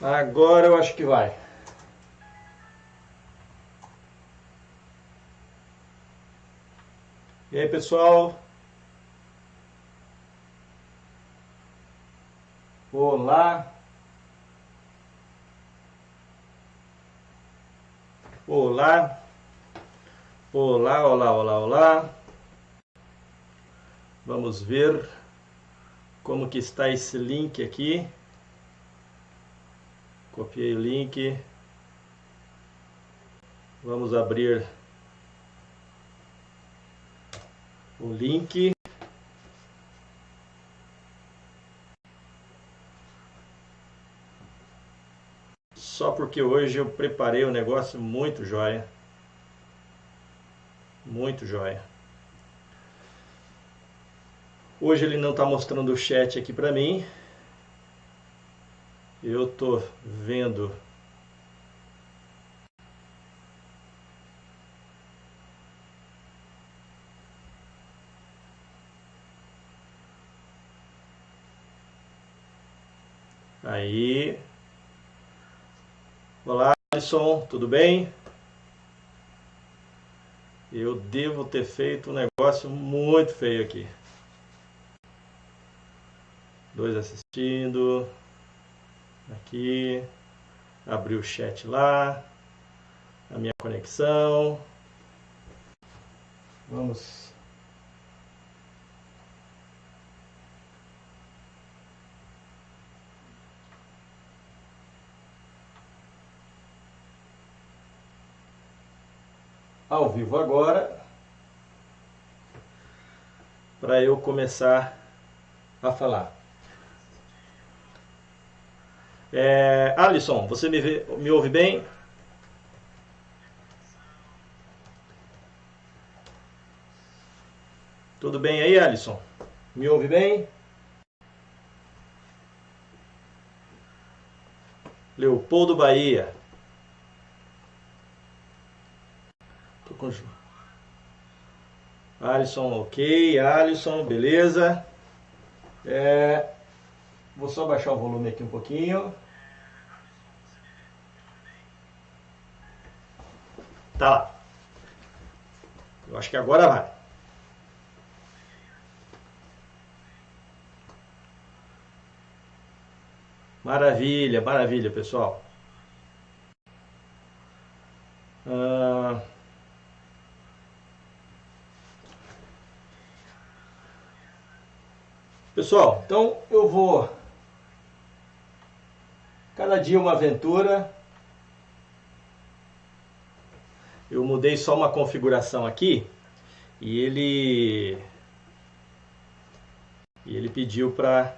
Agora eu acho que vai. E aí, pessoal? Olá. Olá. Olá, olá, olá, olá. Vamos ver como que está esse link aqui. Copiei o link. Vamos abrir o link. Só porque hoje eu preparei um negócio muito jóia. Muito jóia. Hoje ele não está mostrando o chat aqui para mim. Eu tô vendo. Aí. Olá, Alisson, tudo bem? Eu devo ter feito um negócio muito feio aqui. Dois assistindo. Aqui. Abri o chat lá. A minha conexão. Vamos. Ao vivo agora. Para eu começar a falar. Alisson, você me ouve bem? Tudo bem aí, Alisson? Me ouve bem? Leopoldo Bahia. Tô com... Alisson, ok. Alisson, beleza. Vou só baixar o volume aqui um pouquinho. Tá lá. Eu acho que agora vai. Maravilha, maravilha, pessoal. Pessoal, então eu vou... Cada dia uma aventura. Eu mudei só uma configuração aqui. E ele pediu para...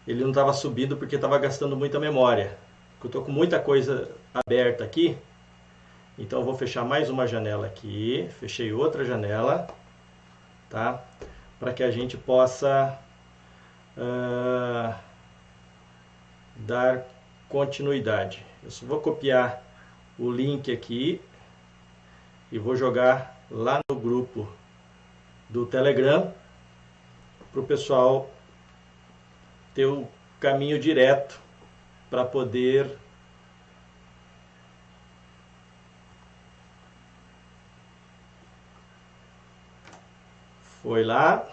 Ele não estava subindo porque estava gastando muita memória. Eu estou com muita coisa aberta aqui. Então eu vou fechar mais uma janela aqui. Fechei outra janela. Tá? Para que a gente possa dar continuidade. Eu só vou copiar o link aqui e vou jogar lá no grupo do Telegram para o pessoal ter o caminho direto para poder foi lá.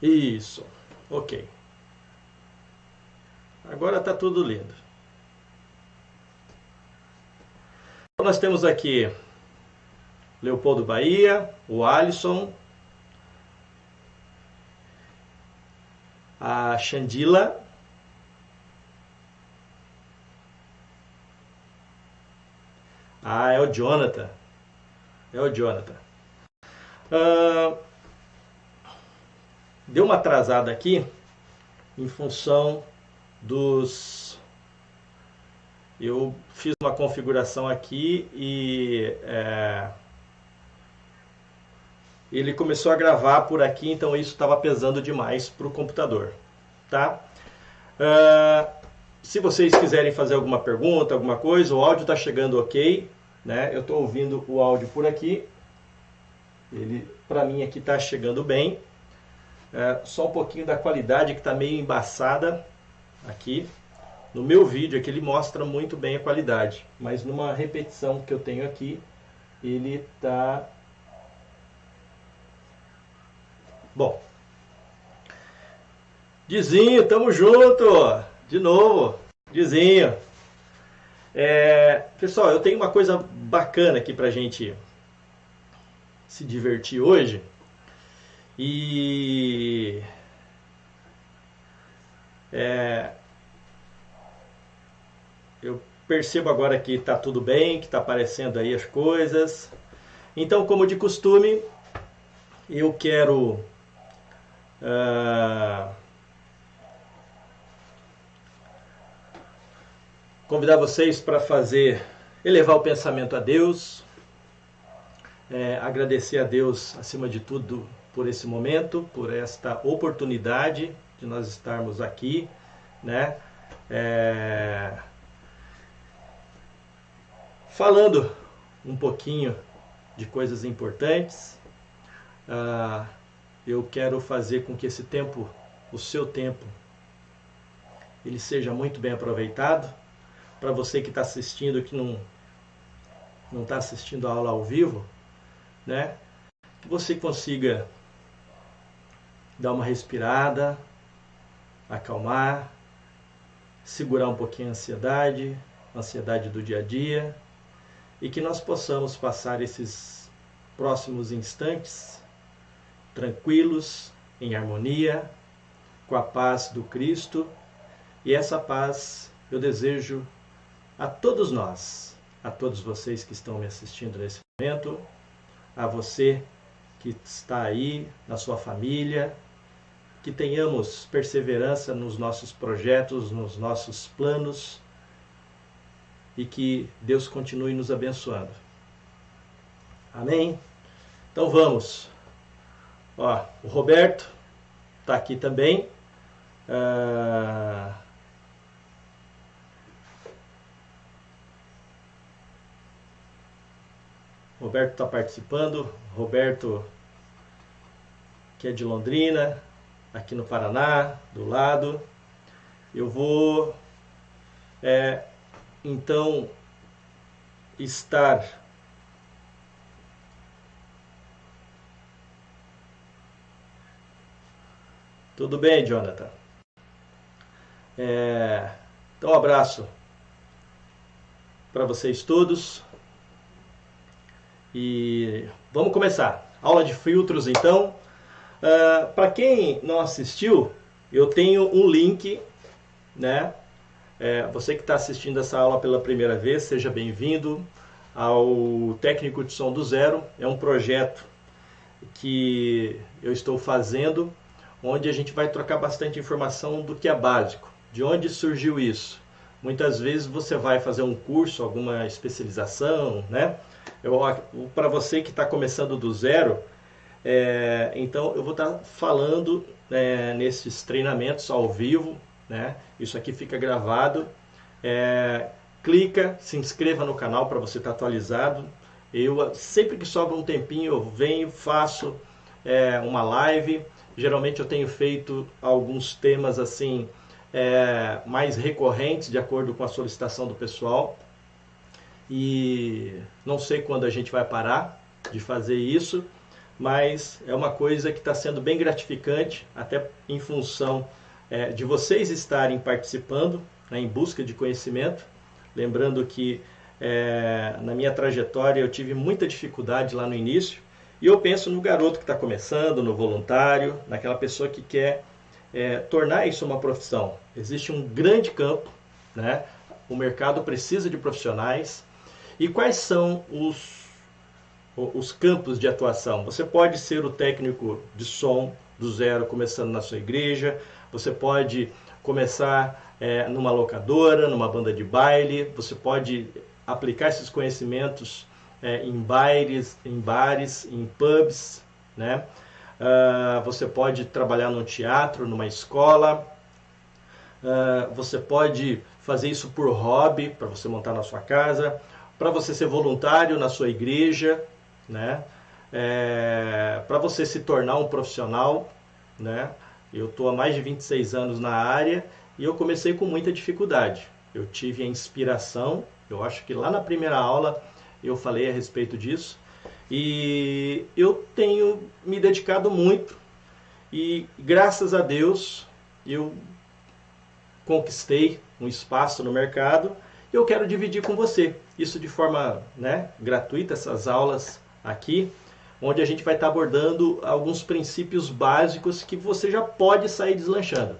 Isso. Ok. Agora está tudo lindo. Então nós temos aqui Leopoldo Bahia, o Alisson, a Xandila, é o Jonathan. É o Jonathan. Deu uma atrasada aqui em função dos... Eu fiz uma configuração aqui e ele começou a gravar por aqui, então isso estava pesando demais para o computador, tá? Se vocês quiserem fazer alguma pergunta, alguma coisa, o áudio está chegando ok, né? Eu estou ouvindo o áudio por aqui, ele para mim aqui está chegando bem. só um pouquinho da qualidade que está meio embaçada aqui. No meu vídeo aqui ele mostra muito bem a qualidade, mas numa repetição que eu tenho aqui, ele está... Bom. Dizinho, tamo junto! De novo, Dizinho. Pessoal, eu tenho uma coisa bacana aqui pra gente se divertir hoje. E eu percebo agora que tá tudo bem, que tá aparecendo aí as coisas. Então, como de costume, eu quero convidar vocês para elevar o pensamento a Deus, agradecer a Deus acima de tudo por esse momento, por esta oportunidade de nós estarmos aqui, né? Falando um pouquinho de coisas importantes. Eu quero fazer com que esse tempo, o seu tempo, ele seja muito bem aproveitado. Para você que está assistindo, que não está assistindo a aula ao vivo, né? Que você consiga dar uma respirada, acalmar, segurar um pouquinho a ansiedade do dia a dia, e que nós possamos passar esses próximos instantes tranquilos, em harmonia, com a paz do Cristo. E essa paz eu desejo a todos nós, a todos vocês que estão me assistindo nesse momento, a você que está aí na sua família, que tenhamos perseverança nos nossos projetos, nos nossos planos, e que Deus continue nos abençoando. Amém? Então vamos. O Roberto está aqui também. Roberto está participando. Roberto, que é de Londrina, aqui no Paraná, do lado. Eu vou então estar tudo bem, Jonathan? Então, um abraço para vocês todos. E vamos começar. Aula de filtros, então. Para quem não assistiu, eu tenho um link, né? Você que está assistindo essa aula pela primeira vez, seja bem-vindo ao Técnico de Som do Zero. É um projeto que eu estou fazendo, onde a gente vai trocar bastante informação do que é básico. De onde surgiu isso? Muitas vezes você vai fazer um curso, alguma especialização, né? Para você que está começando do zero, então eu vou estar falando nesses treinamentos ao vivo, né? Isso aqui fica gravado. Clica, se inscreva no canal para você estar atualizado. Eu sempre que sobra um tempinho eu venho, faço uma live. Geralmente eu tenho feito alguns temas assim mais recorrentes, de acordo com a solicitação do pessoal. E não sei quando a gente vai parar de fazer isso, mas é uma coisa que está sendo bem gratificante, até em função de vocês estarem participando, né, em busca de conhecimento. Lembrando que na minha trajetória eu tive muita dificuldade lá no início, e eu penso no garoto que está começando, no voluntário, naquela pessoa que quer tornar isso uma profissão. Existe um grande campo, né? O mercado precisa de profissionais. E quais são os campos de atuação? Você pode ser o técnico de som do zero, começando na sua igreja. Você pode começar numa locadora, numa banda de baile. Você pode aplicar esses conhecimentos em bares, em pubs, né? Você pode trabalhar num teatro, numa escola. Você pode fazer isso por hobby, para você montar na sua casa, para você ser voluntário na sua igreja, né? Para você se tornar um profissional. né? Eu estou há mais de 26 anos na área e eu comecei com muita dificuldade. Eu tive a inspiração, eu acho que lá na primeira aula eu falei a respeito disso, e eu tenho me dedicado muito e graças a Deus eu conquistei um espaço no mercado e eu quero dividir com você isso de forma, né, gratuita, essas aulas aqui, onde a gente vai estar abordando alguns princípios básicos que você já pode sair deslanchando.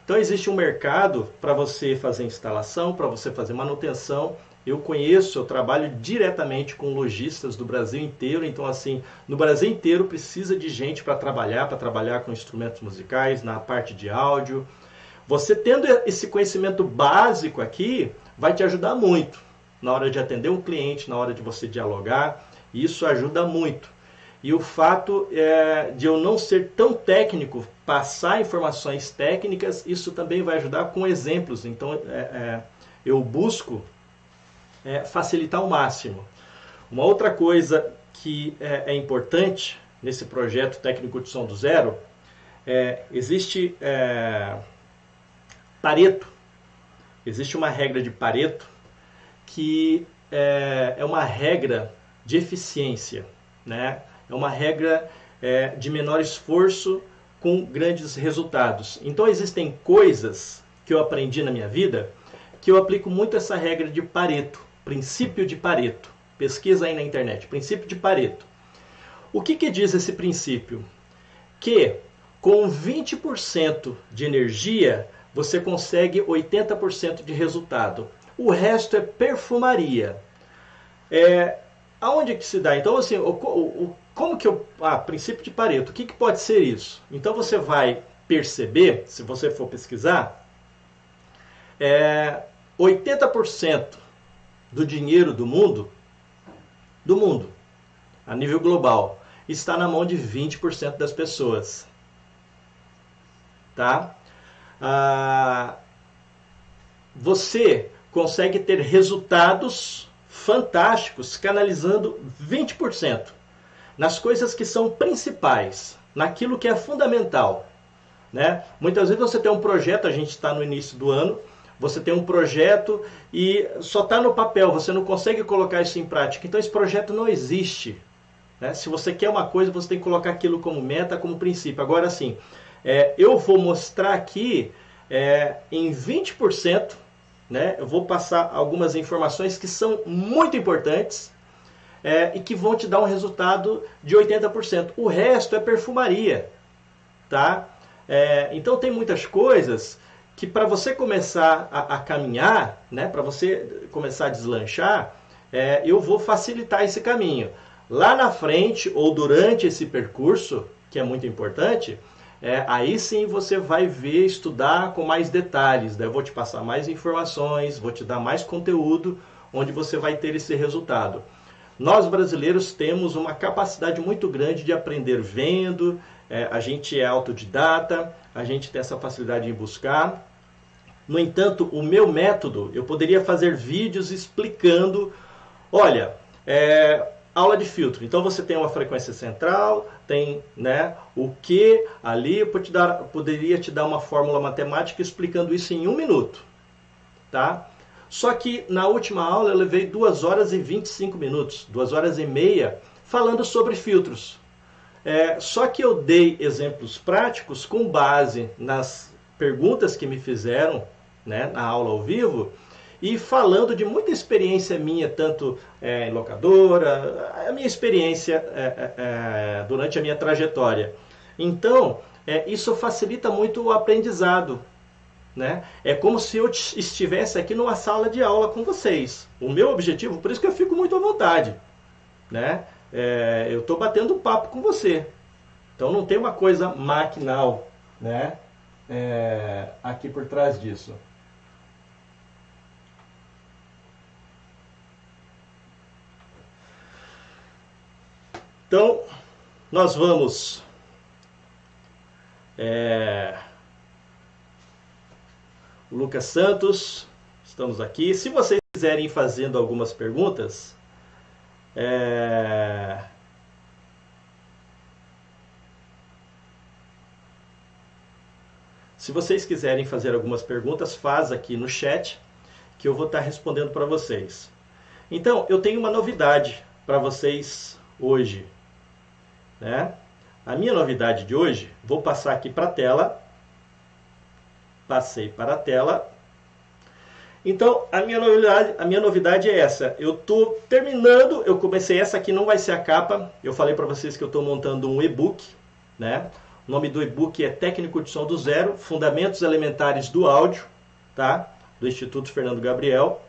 Então existe um mercado para você fazer instalação, para você fazer manutenção. Eu conheço, eu trabalho diretamente com lojistas do Brasil inteiro, então assim, no Brasil inteiro precisa de gente para trabalhar com instrumentos musicais, na parte de áudio. Você tendo esse conhecimento básico aqui, vai te ajudar muito na hora de atender um cliente, na hora de você dialogar, isso ajuda muito. E o fato de eu não ser tão técnico, passar informações técnicas, isso também vai ajudar com exemplos. Então eu busco facilitar ao máximo. Uma outra coisa que é importante nesse projeto técnico de som do zero, existe Pareto. Existe uma regra de Pareto que é uma regra de eficiência, né? É uma regra de menor esforço com grandes resultados. Então existem coisas que eu aprendi na minha vida que eu aplico muito essa regra de Pareto, princípio de Pareto. Pesquisa aí na internet, princípio de Pareto. O que diz esse princípio? Que com 20% de energia você consegue 80% de resultado. O resto é perfumaria. Aonde que se dá? Então, assim, como que eu... princípio de Pareto, o que pode ser isso? Então você vai perceber, se você for pesquisar, 80% do dinheiro do mundo, a nível global, está na mão de 20% das pessoas. Tá? Você consegue ter resultados fantásticos canalizando 20% nas coisas que são principais, naquilo que é fundamental, né? Muitas vezes você tem um projeto, a gente está no início do ano, você tem um projeto e só está no papel, você não consegue colocar isso em prática, então esse projeto não existe, né? Se você quer uma coisa, você tem que colocar aquilo como meta, como princípio. Agora sim, eu vou mostrar aqui em 20%, né? Eu vou passar algumas informações que são muito importantes e que vão te dar um resultado de 80%. O resto é perfumaria, tá? Então tem muitas coisas que para você começar a caminhar, né? Para você começar a deslanchar, eu vou facilitar esse caminho. Lá na frente ou durante esse percurso, que é muito importante, aí sim você vai ver, estudar com mais detalhes, né? Eu vou te passar mais informações, vou te dar mais conteúdo, onde você vai ter esse resultado. Nós brasileiros temos uma capacidade muito grande de aprender vendo, a gente é autodidata, a gente tem essa facilidade em buscar. No entanto, o meu método, eu poderia fazer vídeos explicando, olha, aula de filtro. Então você tem uma frequência central, tem, né, o que ali, eu poderia te dar uma fórmula matemática explicando isso em 1 minuto, tá? Só que na última aula eu levei 2 horas e 25 minutos, 2 horas e meia, falando sobre filtros. Só que eu dei exemplos práticos com base nas perguntas que me fizeram, né, na aula ao vivo, e falando de muita experiência minha, tanto em locadora, a minha experiência durante a minha trajetória. Então, isso facilita muito o aprendizado, né? É como se eu estivesse aqui numa sala de aula com vocês. O meu objetivo, por isso que eu fico muito à vontade, né? Eu estou batendo um papo com você. Então não tem uma coisa maquinal, né? Aqui por trás disso. Então, nós vamos Lucas Santos, estamos aqui. Se vocês quiserem ir fazendo algumas perguntas, Se vocês quiserem fazer algumas perguntas, faz aqui no chat, que eu vou estar respondendo para vocês. Então, eu tenho uma novidade para vocês hoje, né? A minha novidade de hoje, vou passar aqui para a tela. Passei para a tela. Então, a minha novidade é essa. Eu estou terminando, eu comecei, essa aqui não vai ser a capa. Eu falei para vocês que eu estou montando um e-book, né? O nome do e-book é Técnico de Som do Zero, Fundamentos Elementares do Áudio, tá? Do Instituto Fernando Gabriel.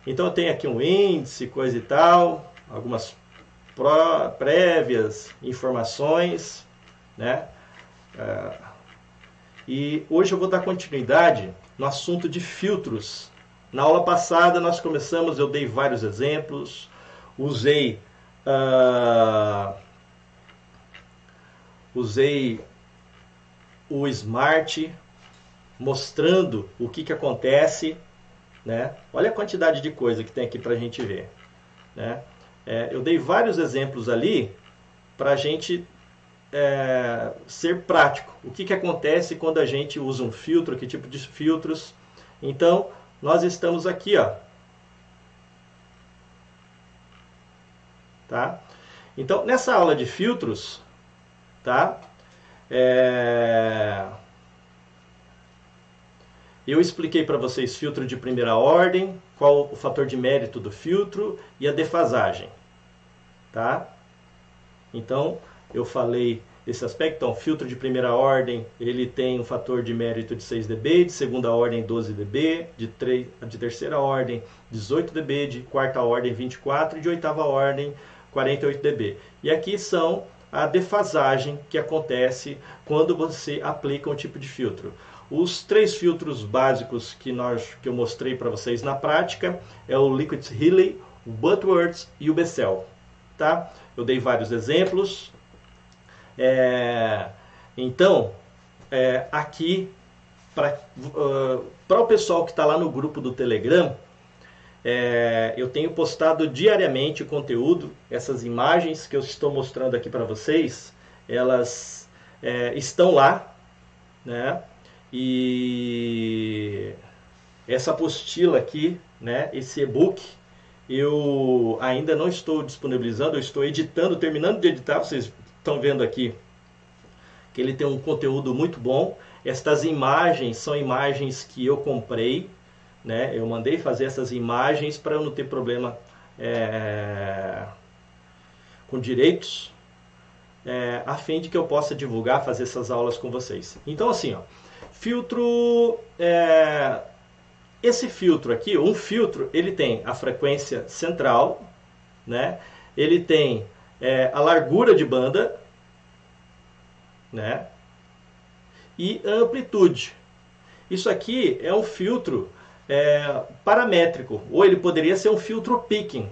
Então eu tenho aqui um índice, coisa e tal, algumas prévias, informações, né? E hoje eu vou dar continuidade no assunto de filtros. Na aula passada nós começamos, eu dei vários exemplos, usei o Smart, mostrando o que acontece, né? Olha a quantidade de coisa que tem aqui para a gente ver, né? Eu dei vários exemplos ali para a gente ser prático. O que acontece quando a gente usa um filtro, que tipo de filtros. Então, nós estamos aqui, ó. Tá? Então, nessa aula de filtros, tá? Eu expliquei para vocês filtro de primeira ordem, qual o fator de mérito do filtro e a defasagem, tá? Então, eu falei esse aspecto. Então, filtro de primeira ordem, ele tem um fator de mérito de 6 dB, de segunda ordem 12 dB, de terceira ordem 18 dB, de quarta ordem 24 e de oitava ordem 48 dB. E aqui são a defasagem que acontece quando você aplica um tipo de filtro. Os 3 filtros básicos que eu mostrei para vocês na prática é o Liquid-Halley, o Butterworth e o Bessel. Tá? Eu dei vários exemplos. Então, aqui, para o pessoal que está lá no grupo do Telegram, eu tenho postado diariamente conteúdo. Essas imagens que eu estou mostrando aqui para vocês, elas estão lá, né? E essa apostila aqui, né, esse e-book, eu ainda não estou disponibilizando, eu estou editando, terminando de editar. Vocês estão vendo aqui que ele tem um conteúdo muito bom. Estas imagens são imagens que eu comprei, né? Eu mandei fazer essas imagens para eu não ter problema com direitos, a fim de que eu possa divulgar, fazer essas aulas com vocês. Então, assim, ó, filtro, esse filtro aqui, um filtro, ele tem a frequência central, né? Ele tem a largura de banda, né? E a amplitude. Isso aqui é um filtro paramétrico, ou ele poderia ser um filtro picking,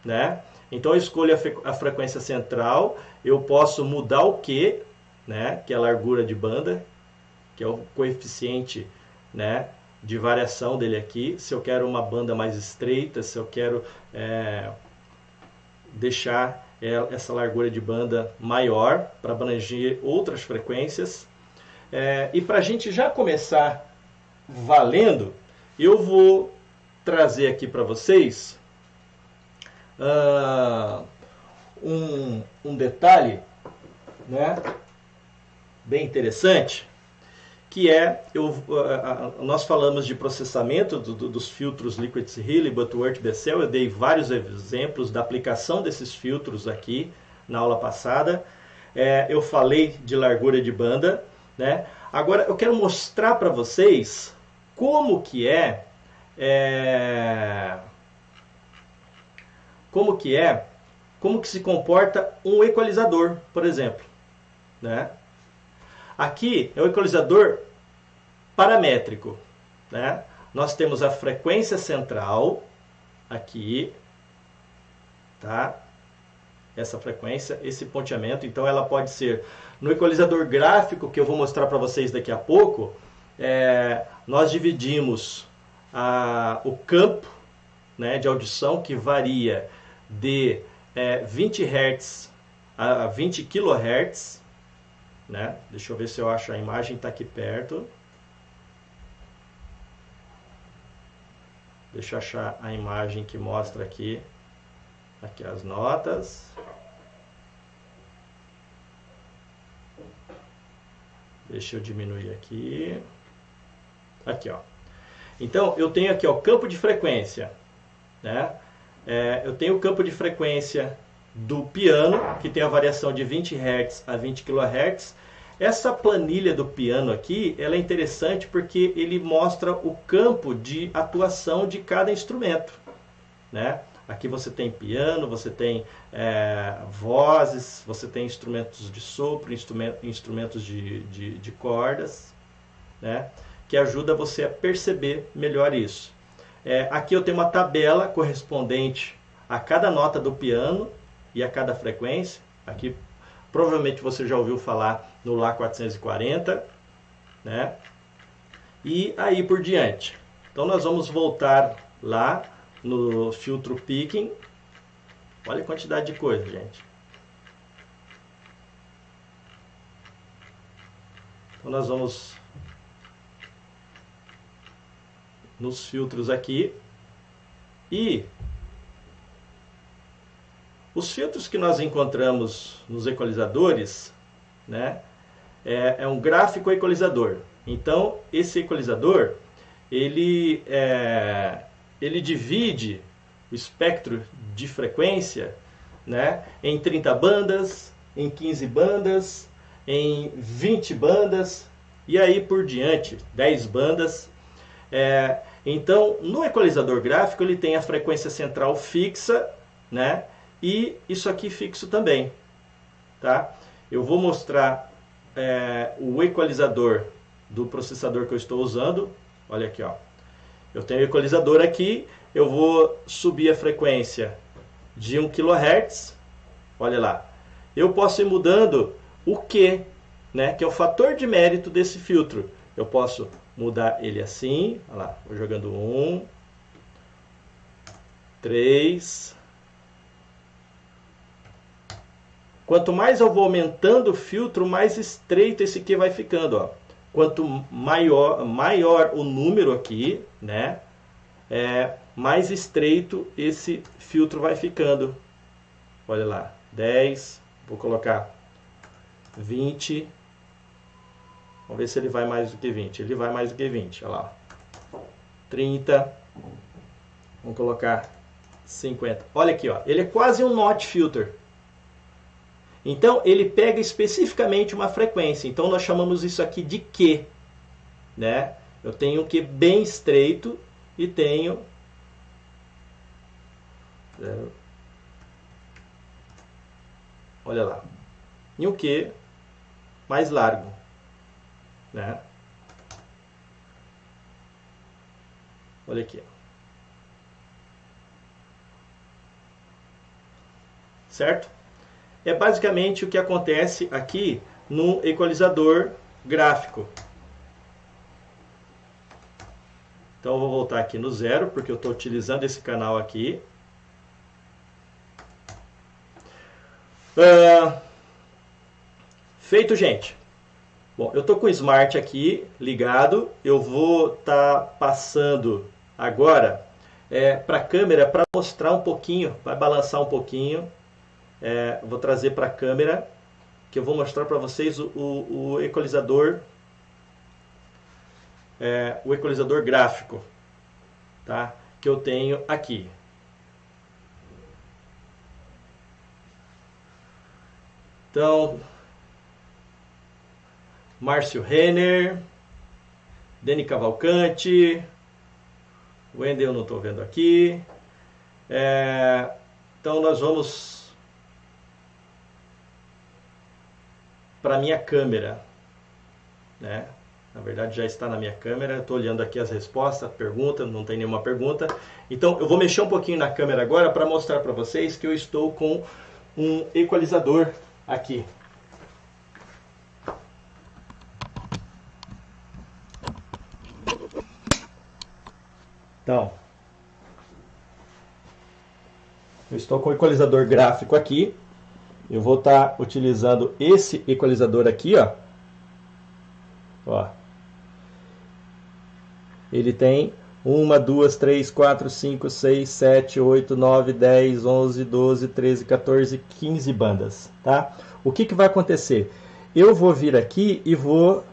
né? Então eu escolho a frequência central, eu posso mudar o Q, né? Que é a largura de banda, que é o coeficiente, né, de variação dele aqui. Se eu quero uma banda mais estreita, se eu quero deixar essa largura de banda maior para abranger outras frequências. E para a gente já começar valendo, eu vou trazer aqui para vocês um detalhe, né, bem interessante, que nós falamos de processamento dos filtros Liquid-Halley, Butterworth, Bessel. Eu dei vários exemplos da aplicação desses filtros aqui na aula passada. Eu falei de largura de banda, né? Agora eu quero mostrar para vocês como que se comporta um equalizador, por exemplo, né? Aqui é o equalizador paramétrico, né? Nós temos a frequência central aqui, tá? Essa frequência, esse ponteamento. Então ela pode ser no equalizador gráfico, que eu vou mostrar para vocês daqui a pouco. Nós dividimos o campo, né, de audição, que varia de 20 Hz a 20 kHz, né? Deixa eu ver se eu acho a imagem, está aqui perto. Deixa eu achar a imagem que mostra aqui as notas. Deixa eu diminuir aqui. Aqui, ó. Então, eu tenho aqui, ó, campo de frequência, né? Eu tenho o campo de frequência do piano, que tem a variação de 20 Hz a 20 kHz. Essa planilha do piano aqui, ela é interessante porque ele mostra o campo de atuação de cada instrumento, né? Aqui você tem piano, você tem vozes, você tem instrumentos de sopro, instrumentos de cordas, né? Que ajuda você a perceber melhor isso. Aqui eu tenho uma tabela correspondente a cada nota do piano e a cada frequência. Aqui provavelmente você já ouviu falar no Lá 440, né? E aí por diante. Então nós vamos voltar lá no filtro picking. Olha a quantidade de coisa, gente. Então nós vamos nos filtros aqui. E os filtros que nós encontramos nos equalizadores, né, é um gráfico equalizador. Então esse equalizador ele divide o espectro de frequência, né, em 30 bandas, em 15 bandas, em 20 bandas e aí por diante, 10 bandas. Então, no equalizador gráfico, ele tem a frequência central fixa, né, e isso aqui fixo também. Tá? Eu vou mostrar o equalizador do processador que eu estou usando. Olha aqui, ó. Eu tenho o equalizador aqui, eu vou subir a frequência de 1 kHz. Olha lá. Eu posso ir mudando o Q, né, que é o fator de mérito desse filtro. Eu posso mudar ele assim, olha lá, vou jogando 1, 3. Quanto mais eu vou aumentando o filtro, mais estreito esse aqui vai ficando, ó. Quanto maior o número aqui, né, mais estreito esse filtro vai ficando. Olha lá, 10, vou colocar 20. Vamos ver se ele vai mais do que 20. Ele vai mais do que 20, olha lá. 30. Vamos colocar 50. Olha aqui, ó. Ele é quase um notch filter. Então, ele pega especificamente uma frequência. Então, nós chamamos isso aqui de Q, né? Eu tenho um Q bem estreito e tenho... Olha lá. E um Q mais largo, né? Olha aqui. Certo? É basicamente o que acontece aqui no equalizador gráfico. Então eu vou voltar aqui no 0, porque eu estou utilizando esse canal aqui. Feito, gente. Bom, eu estou com o Smart aqui ligado. Eu vou estar passando agora para a câmera para mostrar um pouquinho, vai balançar um pouquinho. Vou trazer para a câmera, que eu vou mostrar para vocês o equalizador, o equalizador gráfico, tá? Que eu tenho aqui. Então, Márcio Renner, Dani Cavalcante, Wendel eu não estou vendo aqui. Então nós vamos para a minha câmera, né? Na verdade já está na minha câmera, estou olhando aqui as respostas, pergunta, não tem nenhuma pergunta. Então eu vou mexer um pouquinho na câmera agora para mostrar para vocês que eu estou com um equalizador aqui. Então, eu estou com o equalizador gráfico aqui, eu vou estar utilizando esse equalizador aqui, ó. Ele tem 1, 2, 3, 4, 5, 6, 7, 8, 9, 10, 11, 12, 13, 14, 15 bandas, tá? O que vai acontecer? Eu vou vir aqui e vou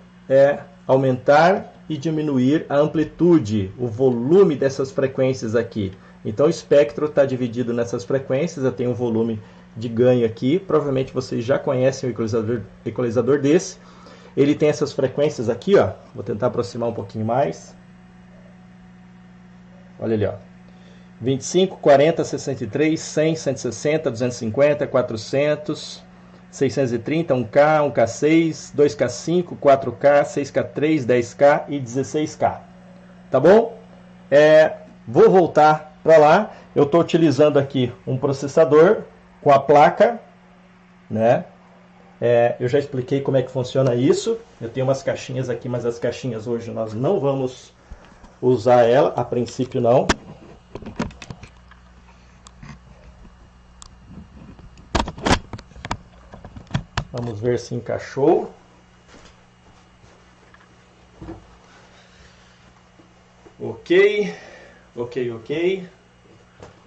aumentar e diminuir a amplitude, o volume dessas frequências aqui. Então o espectro está dividido nessas frequências, eu tenho um volume de ganho aqui, provavelmente vocês já conhecem um equalizador desse. Ele tem essas frequências aqui, ó. Vou tentar aproximar um pouquinho mais. Olha ali, ó. 25, 40, 63, 100, 160, 250, 400, 630, 1K, 1K6, 2K5, 4K, 6K3, 10K e 16K. Tá bom? Vou voltar para lá. Eu estou utilizando aqui um processador com a placa, né? Eu já expliquei como é que funciona isso. Eu tenho umas caixinhas aqui, mas as caixinhas hoje nós não vamos usar ela, a princípio não. Vamos ver se encaixou. Ok.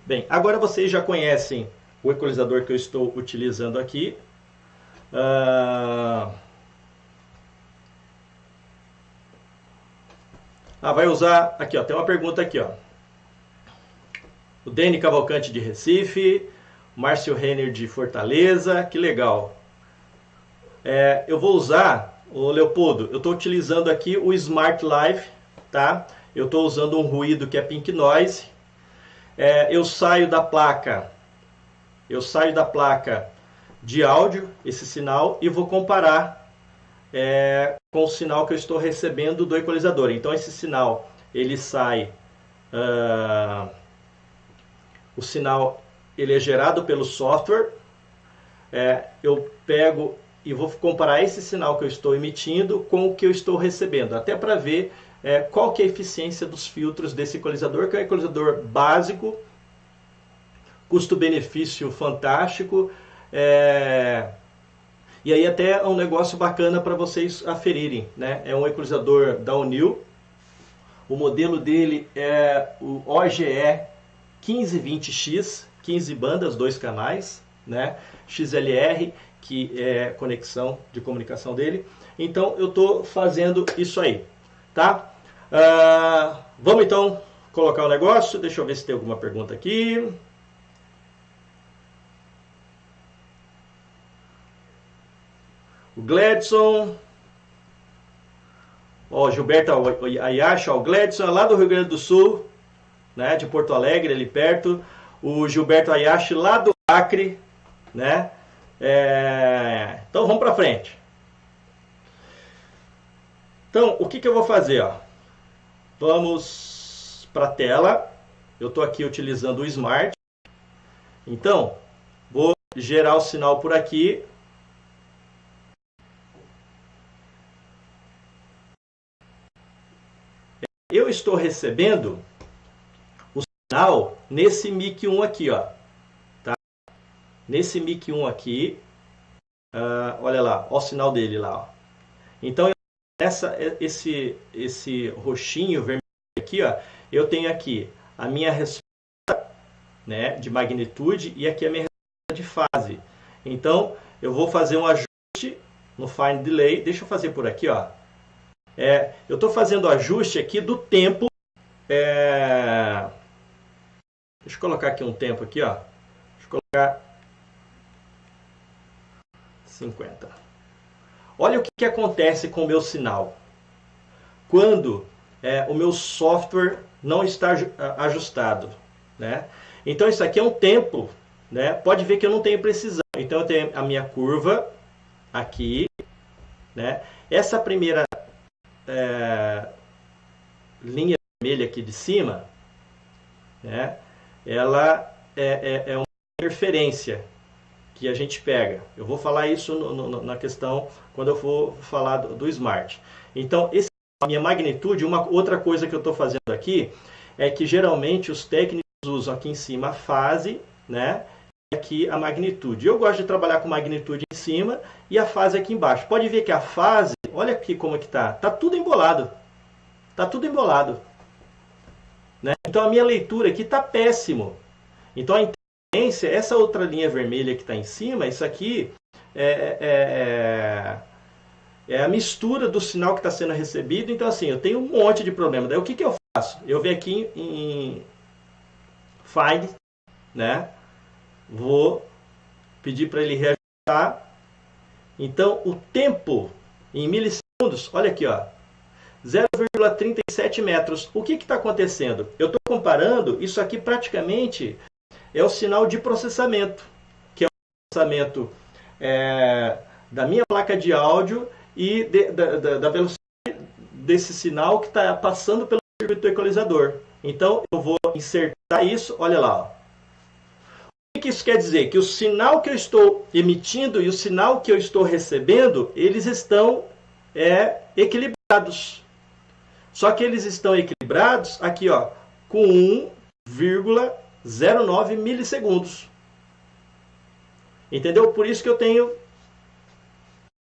Bem, agora vocês já conhecem o equalizador que eu estou utilizando aqui. Vai usar aqui, ó, tem uma pergunta aqui, ó. O Dene Cavalcante de Recife, Márcio Renner de Fortaleza, que legal. Eu vou usar, o Leopoldo, eu estou utilizando aqui o Smart Live, tá? Eu estou usando um ruído que é Pink Noise. Eu saio da placa de áudio, esse sinal, e vou comparar com o sinal que eu estou recebendo do equalizador. Então esse sinal, ele sai, o sinal ele é gerado pelo software, eu pego e vou comparar esse sinal que eu estou emitindo com o que eu estou recebendo, até para ver qual que é a eficiência dos filtros desse equalizador, que é um equalizador básico, custo-benefício fantástico, e aí até é um negócio bacana para vocês aferirem, né? É um equalizador da O'Neill, o modelo dele é o OGE 1520X, 15 bandas, 2 canais, né? XLR, que é conexão de comunicação dele. Então eu estou fazendo isso aí, tá? Vamos então colocar o negócio. Deixa eu ver se tem alguma pergunta aqui. O Gladson, ó, Gilberto Ayashi, o Gladson é lá do Rio Grande do Sul, né, de Porto Alegre, ali perto. O Gilberto Ayashi lá do Acre, né? Então vamos para frente. Então o que eu vou fazer, ó? Vamos para a tela. Eu estou aqui utilizando o Smart. Então vou gerar o sinal por aqui. Eu estou recebendo o sinal nesse mic 1 aqui, ó. Tá? Nesse mic 1 aqui, olha lá, ó o sinal dele lá, ó. Então, esse roxinho vermelho aqui, ó, eu tenho aqui a minha resposta, né, de magnitude e aqui a minha resposta de fase. Então, eu vou fazer um ajuste no Fine Delay. Deixa eu fazer por aqui, ó. Eu estou fazendo o ajuste aqui do tempo. Deixa eu colocar aqui um tempo aqui, ó. Deixa eu colocar 50. Olha o que acontece com o meu sinal quando o meu software não está ajustado, né? Então isso aqui é um tempo, né? Pode ver que eu não tenho precisão. Então eu tenho a minha curva aqui, né? Essa primeira linha vermelha aqui de cima, né, ela é uma interferência que a gente pega. Eu vou falar isso na questão quando eu for falar do Smart. Então, a minha magnitude, uma outra coisa que eu estou fazendo aqui é que geralmente os técnicos usam aqui em cima a fase, né, aqui a magnitude. Eu gosto de trabalhar com magnitude em cima e a fase aqui embaixo. Pode ver que a fase, olha aqui como é que tá. Tá tudo embolado. Tá tudo embolado. Né? Então a minha leitura aqui tá péssimo. Então a interferência, essa outra linha vermelha que está em cima, isso aqui é a mistura do sinal que está sendo recebido. Então assim, eu tenho um monte de problema. Daí o que eu faço? Eu venho aqui em Find, né? Vou pedir para ele reajustar. Então, o tempo em milissegundos, olha aqui, ó, 0,37 metros. O que está acontecendo? Eu estou comparando, isso aqui praticamente é o sinal de processamento, que é o processamento da minha placa de áudio e da velocidade desse sinal que está passando pelo circuito equalizador. Então, eu vou insertar isso, olha lá, ó. O que isso quer dizer? Que o sinal que eu estou emitindo e o sinal que eu estou recebendo, eles estão equilibrados. Só que eles estão equilibrados aqui, ó, com 1,09 milissegundos. Entendeu? Por isso que eu tenho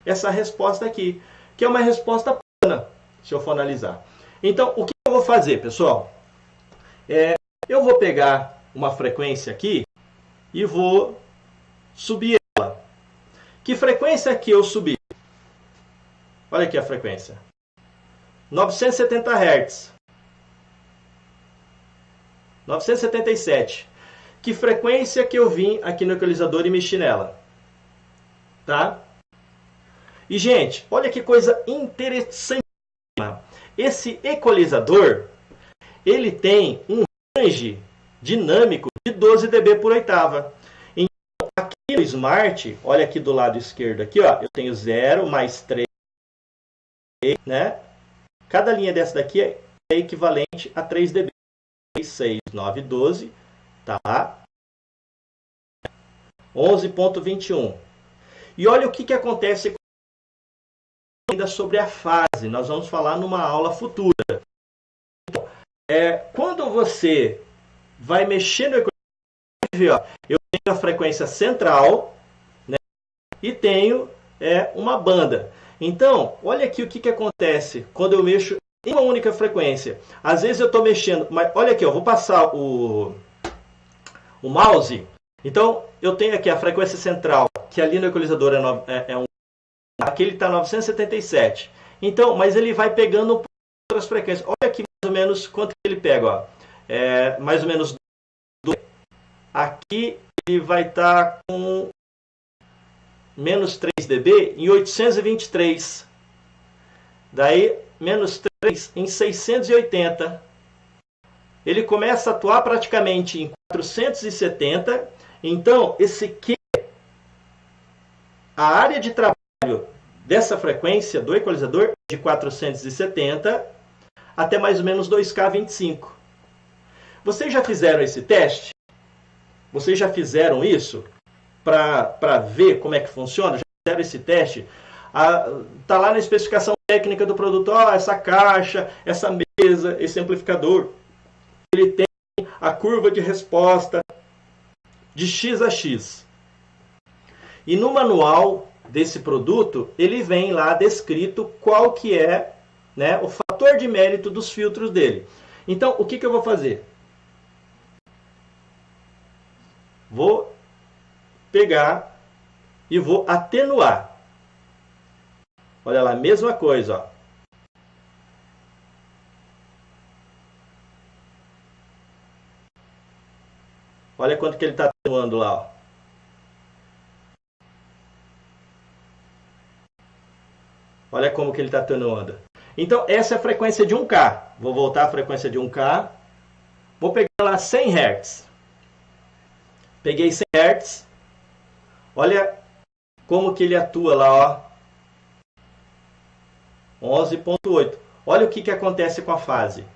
essa resposta aqui, que é uma resposta plana, se eu for analisar. Então, o que eu vou fazer, pessoal? Eu vou pegar uma frequência aqui e vou subir ela. Que frequência que eu subi? Olha aqui a frequência. 970 Hz. 977. Que frequência que eu vim aqui no equalizador e mexi nela? Tá? E, gente, olha que coisa interessante. Esse equalizador, ele tem um range dinâmico de 12 dB por oitava. Então, aqui no Smart, olha aqui do lado esquerdo, aqui, ó, eu tenho 0 mais 3, né? Cada linha dessa daqui é equivalente a 3 dB. 6, 9, 12, tá? 11,21. E olha o que acontece ainda sobre a fase. Nós vamos falar numa aula futura. Então, quando você vai mexer no equalizador, eu tenho a frequência central, né, e tenho uma banda. Então, olha aqui o que acontece quando eu mexo em uma única frequência. Às vezes eu estou mexendo, mas olha aqui, eu vou passar o mouse. Então, eu tenho aqui a frequência central, que ali no equalizador aqui ele está 977. Então, mas ele vai pegando outras frequências. Olha aqui mais ou menos quanto ele pega, ó. Mais ou menos 2. Aqui ele vai estar com menos 3 dB em 823. Daí, menos 3 em 680. Ele começa a atuar praticamente em 470. Então, esse Q, a área de trabalho dessa frequência do equalizador é de 470 até mais ou menos 2K25. Vocês já fizeram esse teste? Vocês já fizeram isso para ver como é que funciona? Já fizeram esse teste? Está lá na especificação técnica do produto, essa caixa, essa mesa, esse amplificador, ele tem a curva de resposta de X a X. E no manual desse produto, ele vem lá descrito qual que é, né, o fator de mérito dos filtros dele. Então, o que eu vou fazer? Vou pegar e vou atenuar. Olha lá, mesma coisa, ó. Olha quanto que ele está atenuando lá, ó. Olha como que ele está atenuando. Então, essa é a frequência de 1K. Vou voltar à frequência de 1K. Vou pegar lá 100 Hz. Peguei 100 Hz. Olha como que ele atua lá, ó. 11,8. Olha o que acontece com a fase.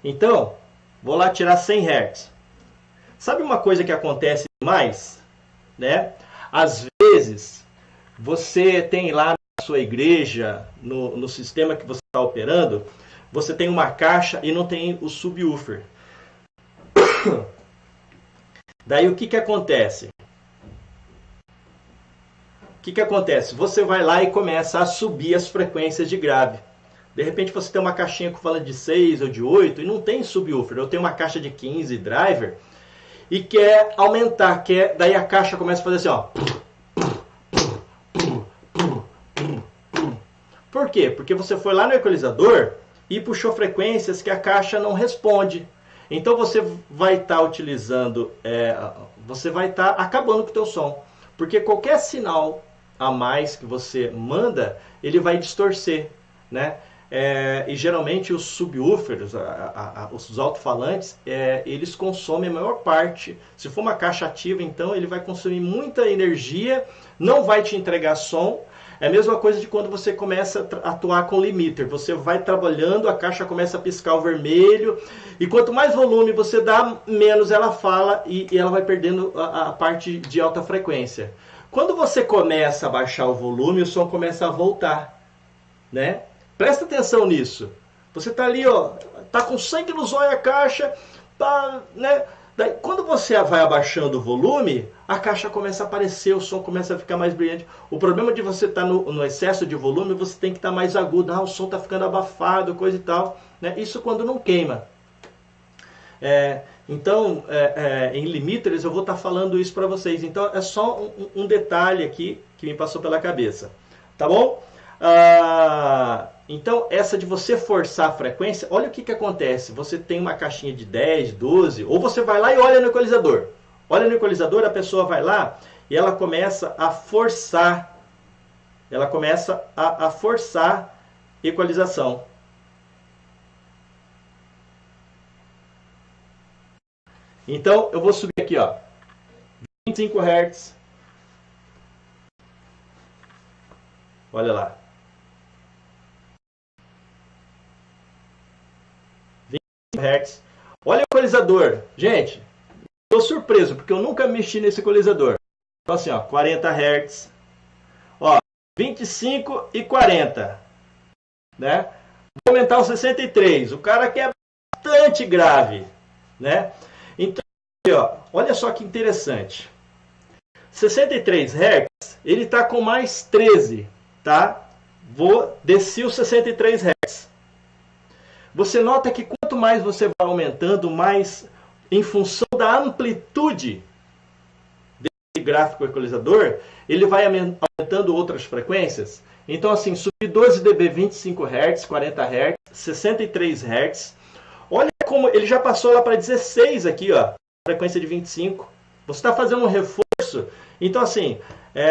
Então, vou lá tirar 100 Hz. Sabe uma coisa que acontece mais? Né? Às vezes, você tem lá na sua igreja, no sistema que você está operando, você tem uma caixa e não tem o subwoofer. Daí o que acontece? o que acontece? Você vai lá e começa a subir as frequências de grave. De repente você tem uma caixinha com fala de 6 ou de 8 e não tem subwoofer. Eu tenho uma caixa de 15 driver e quer aumentar, daí a caixa começa a fazer assim, ó. Por quê? Porque você foi lá no equalizador e puxou frequências que a caixa não responde. Então você vai estar utilizando, você vai estar acabando com o teu som. Porque qualquer sinal a mais que você manda, ele vai distorcer, né? E geralmente os subwoofers, os alto-falantes, eles consomem a maior parte. Se for uma caixa ativa, então ele vai consumir muita energia, não vai te entregar som. É a mesma coisa de quando você começa a atuar com limiter. Você vai trabalhando, a caixa começa a piscar o vermelho, e quanto mais volume você dá, menos ela fala e ela vai perdendo a parte de alta frequência. Quando você começa a baixar o volume, o som começa a voltar, né? Presta atenção nisso. Você tá ali, ó, tá com sangue no zóio a caixa, tá, né? Daí, quando você vai abaixando o volume, a caixa começa a aparecer, o som começa a ficar mais brilhante. O problema de você estar no excesso de volume, você tem que estar mais agudo. O som está ficando abafado, coisa e tal, né? Isso quando não queima. Então, em limiters, eu vou estar falando isso para vocês. Então, é só um detalhe aqui que me passou pela cabeça. Tá bom? Então, essa de você forçar a frequência, olha o que acontece. Você tem uma caixinha de 10, 12, ou você vai lá e olha no equalizador. Olha no equalizador, a pessoa vai lá e ela começa a forçar. Ela começa a forçar equalização. Então, eu vou subir aqui, ó, 25 Hz. Olha lá. 25 Hz. Olha o equalizador. Gente, estou surpreso, porque eu nunca mexi nesse equalizador. Então assim, ó, 40 Hz. Ó, 25 e 40. Né? Vou aumentar o 63. O cara quer bastante grave, né? Então, ó, olha só que interessante. 63 Hz, ele está com mais 13, tá? Vou descer o 63 Hz. Você nota que quanto mais você vai aumentando, mais em função da amplitude desse gráfico equalizador, ele vai aumentando outras frequências. Então, assim, subir 12 dB, 25 Hz, 40 Hz, 63 Hz. Olha como ele já passou lá para 16 aqui, ó, frequência de 25. Você está fazendo um reforço. Então, assim,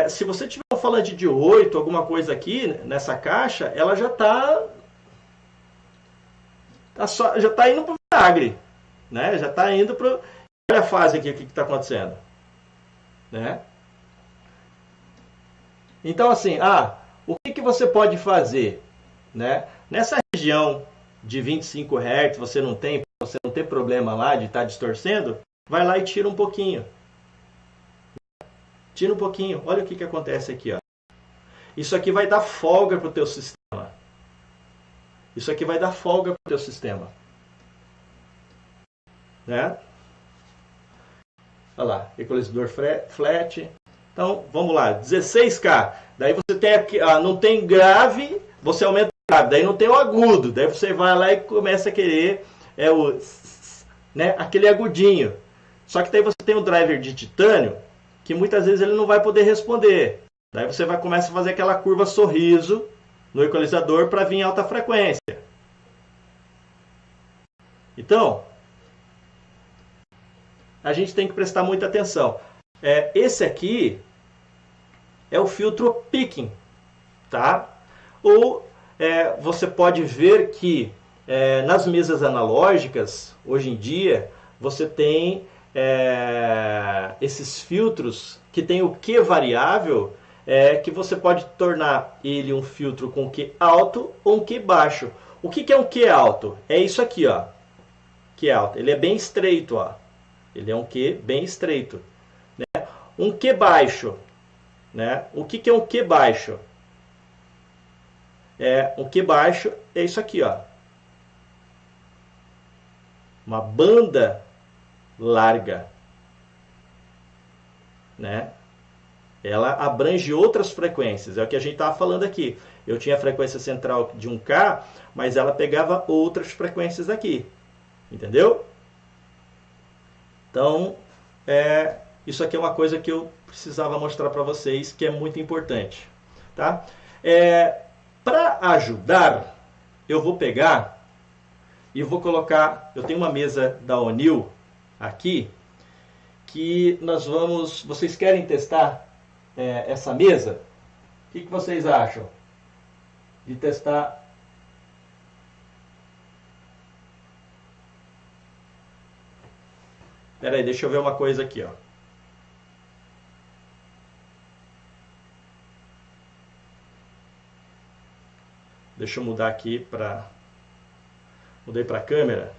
se você tiver um falante de 8, alguma coisa aqui nessa caixa, ela já está indo para o vinagre, né? Já está indo para... Olha a fase aqui, o que está acontecendo, né? Então, assim, o que você pode fazer, né? Nessa região de 25 Hz, você não tem problema lá de estar distorcendo, vai lá e tira um pouquinho. Tira um pouquinho. Olha o que acontece aqui, ó. Isso aqui vai dar folga para o teu sistema. Isso aqui vai dar folga para o teu sistema. Né? Olha lá, equalizador flat. Então, vamos lá, 16K. Daí você tem aqui, não tem grave, você aumenta o grave. Daí não tem o agudo. Daí você vai lá e começa a querer aquele agudinho. Só que daí você tem o driver de titânio, que muitas vezes ele não vai poder responder. Daí você começa a fazer aquela curva sorriso no equalizador para vir em alta frequência. Então, a gente tem que prestar muita atenção. Esse aqui é o filtro picking, tá? Ou você pode ver que nas mesas analógicas, hoje em dia, você tem esses filtros que tem o Q variável, que você pode tornar ele um filtro com Q alto ou um Q baixo. O que é um Q alto? É isso aqui, ó. Q alto. Ele é bem estreito, ó. Ele é um Q bem estreito. Né? Um Q baixo. Né? O que é um Q baixo? Um Q baixo é isso aqui, ó. Uma banda larga. Né? Ela abrange outras frequências, é o que a gente estava falando aqui. Eu tinha a frequência central de 1K, mas ela pegava outras frequências aqui, entendeu? Então, isso aqui é uma coisa que eu precisava mostrar para vocês, que é muito importante. Tá? Para ajudar, eu vou pegar e vou colocar... Eu tenho uma mesa da Onil aqui, que nós vamos... Vocês querem testar essa mesa? O que vocês acham de testar? Espera aí, deixa eu ver uma coisa aqui, ó. Deixa eu mudar aqui para... Mudei para a câmera.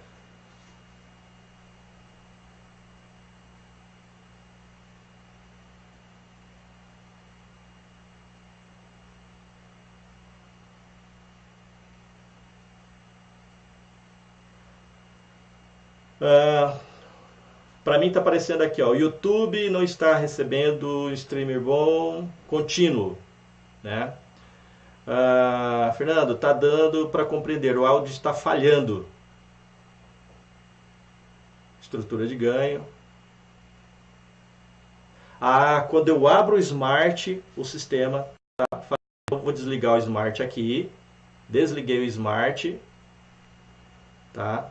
Para mim está aparecendo aqui, ó, o YouTube não está recebendo streamer bom contínuo, né? Fernando, tá dando para compreender, o áudio está falhando. Estrutura de ganho. Quando eu abro o Smart, o sistema tá falhando. Eu vou desligar o Smart aqui. Desliguei o Smart, tá?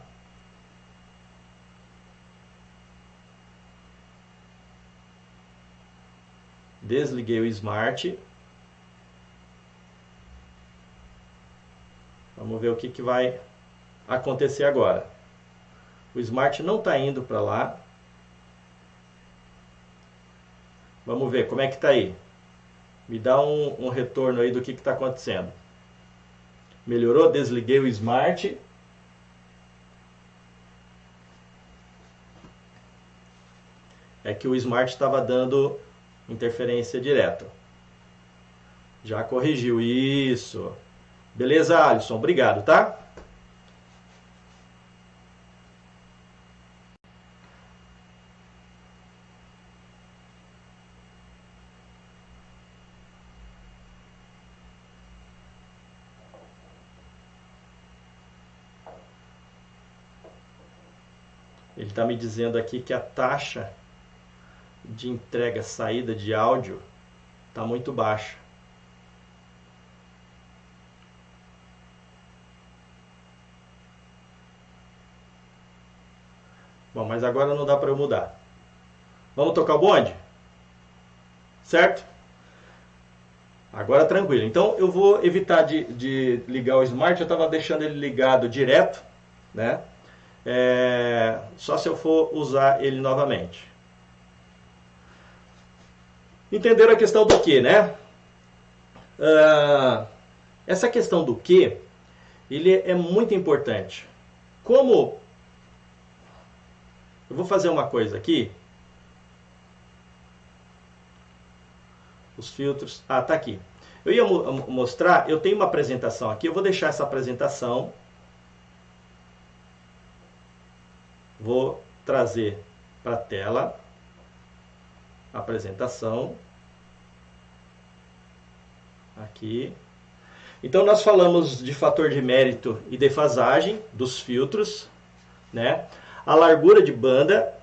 Desliguei o Smart. Vamos ver o que vai acontecer agora. O Smart não está indo para lá. Vamos ver como é que está aí. Me dá um retorno aí do que está acontecendo. Melhorou? Desliguei o Smart. É que o Smart estava dando interferência direta. Já corrigiu isso. Beleza, Alisson? Obrigado, tá? Ele está me dizendo aqui que a taxa de entrega, saída de áudio está muito baixa. Bom, mas agora não dá para eu mudar. Vamos tocar o bonde? Certo? Agora tranquilo. Então eu vou evitar de ligar o Smart. Eu estava deixando ele ligado direto, né? Só se eu for usar ele novamente. Entenderam a questão do que, né? Essa questão do que, ele é muito importante. Como... Eu vou fazer uma coisa aqui. Os filtros... tá aqui. Eu ia mostrar, eu tenho uma apresentação aqui, eu vou deixar essa apresentação. Vou trazer para a tela. Apresentação. Aqui. Então nós falamos de fator de mérito e defasagem dos filtros, né? A largura de banda,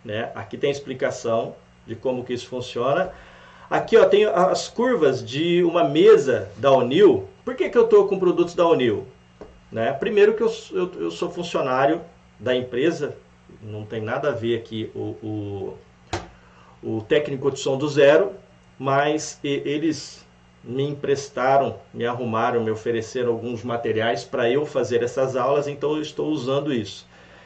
né? Aqui tem a explicação de como que isso funciona. Aqui, ó, tem as curvas de uma mesa da Onil. Por que eu estou com produtos da Onil? Né? Primeiro que eu sou funcionário da empresa, não tem nada a ver aqui o técnico de som do Zero, mas eles me emprestaram, me arrumaram, me ofereceram alguns materiais para eu fazer essas aulas, então eu estou usando isso.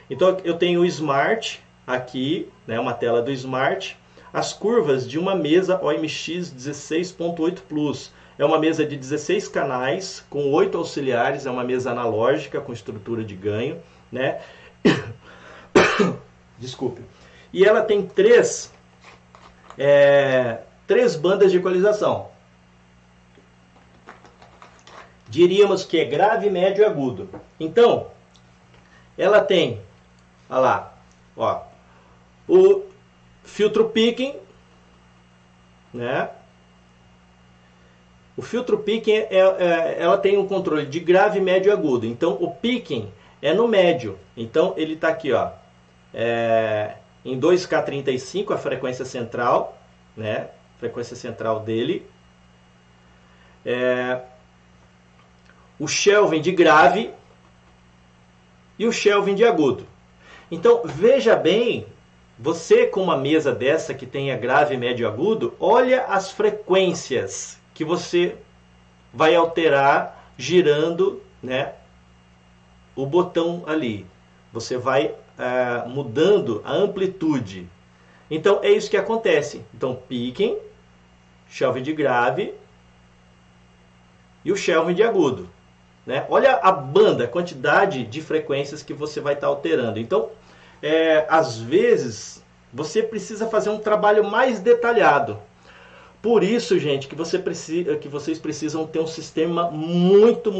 Então eu tenho o Smart aqui, né, uma tela do Smart, as curvas de uma mesa OMX 16.8 Plus. É uma mesa de 16 canais, com 8 auxiliares, é uma mesa analógica com estrutura de ganho, né? Desculpe. E ela tem três bandas de equalização. Diríamos que é grave, médio e agudo. Então, ela tem, olha lá, ó, o filtro picking, né? O filtro picking ela tem um controle de grave, médio e agudo. Então o picking é no médio. Então ele está aqui, ó, em 2K35 a frequência central, né? Frequência central dele. O Kelvin de grave e o Kelvin de agudo. Então veja bem, você com uma mesa dessa que tenha grave, médio e agudo, olha as frequências que você vai alterar girando, né, o botão ali. Você vai mudando a amplitude. Então é isso que acontece. Então picking, Kelvin de grave e o Kelvin de agudo, né? Olha a banda, a quantidade de frequências que você vai estar alterando. Então, às vezes, você precisa fazer um trabalho mais detalhado. Por isso, gente, que vocês precisam ter um sistema muito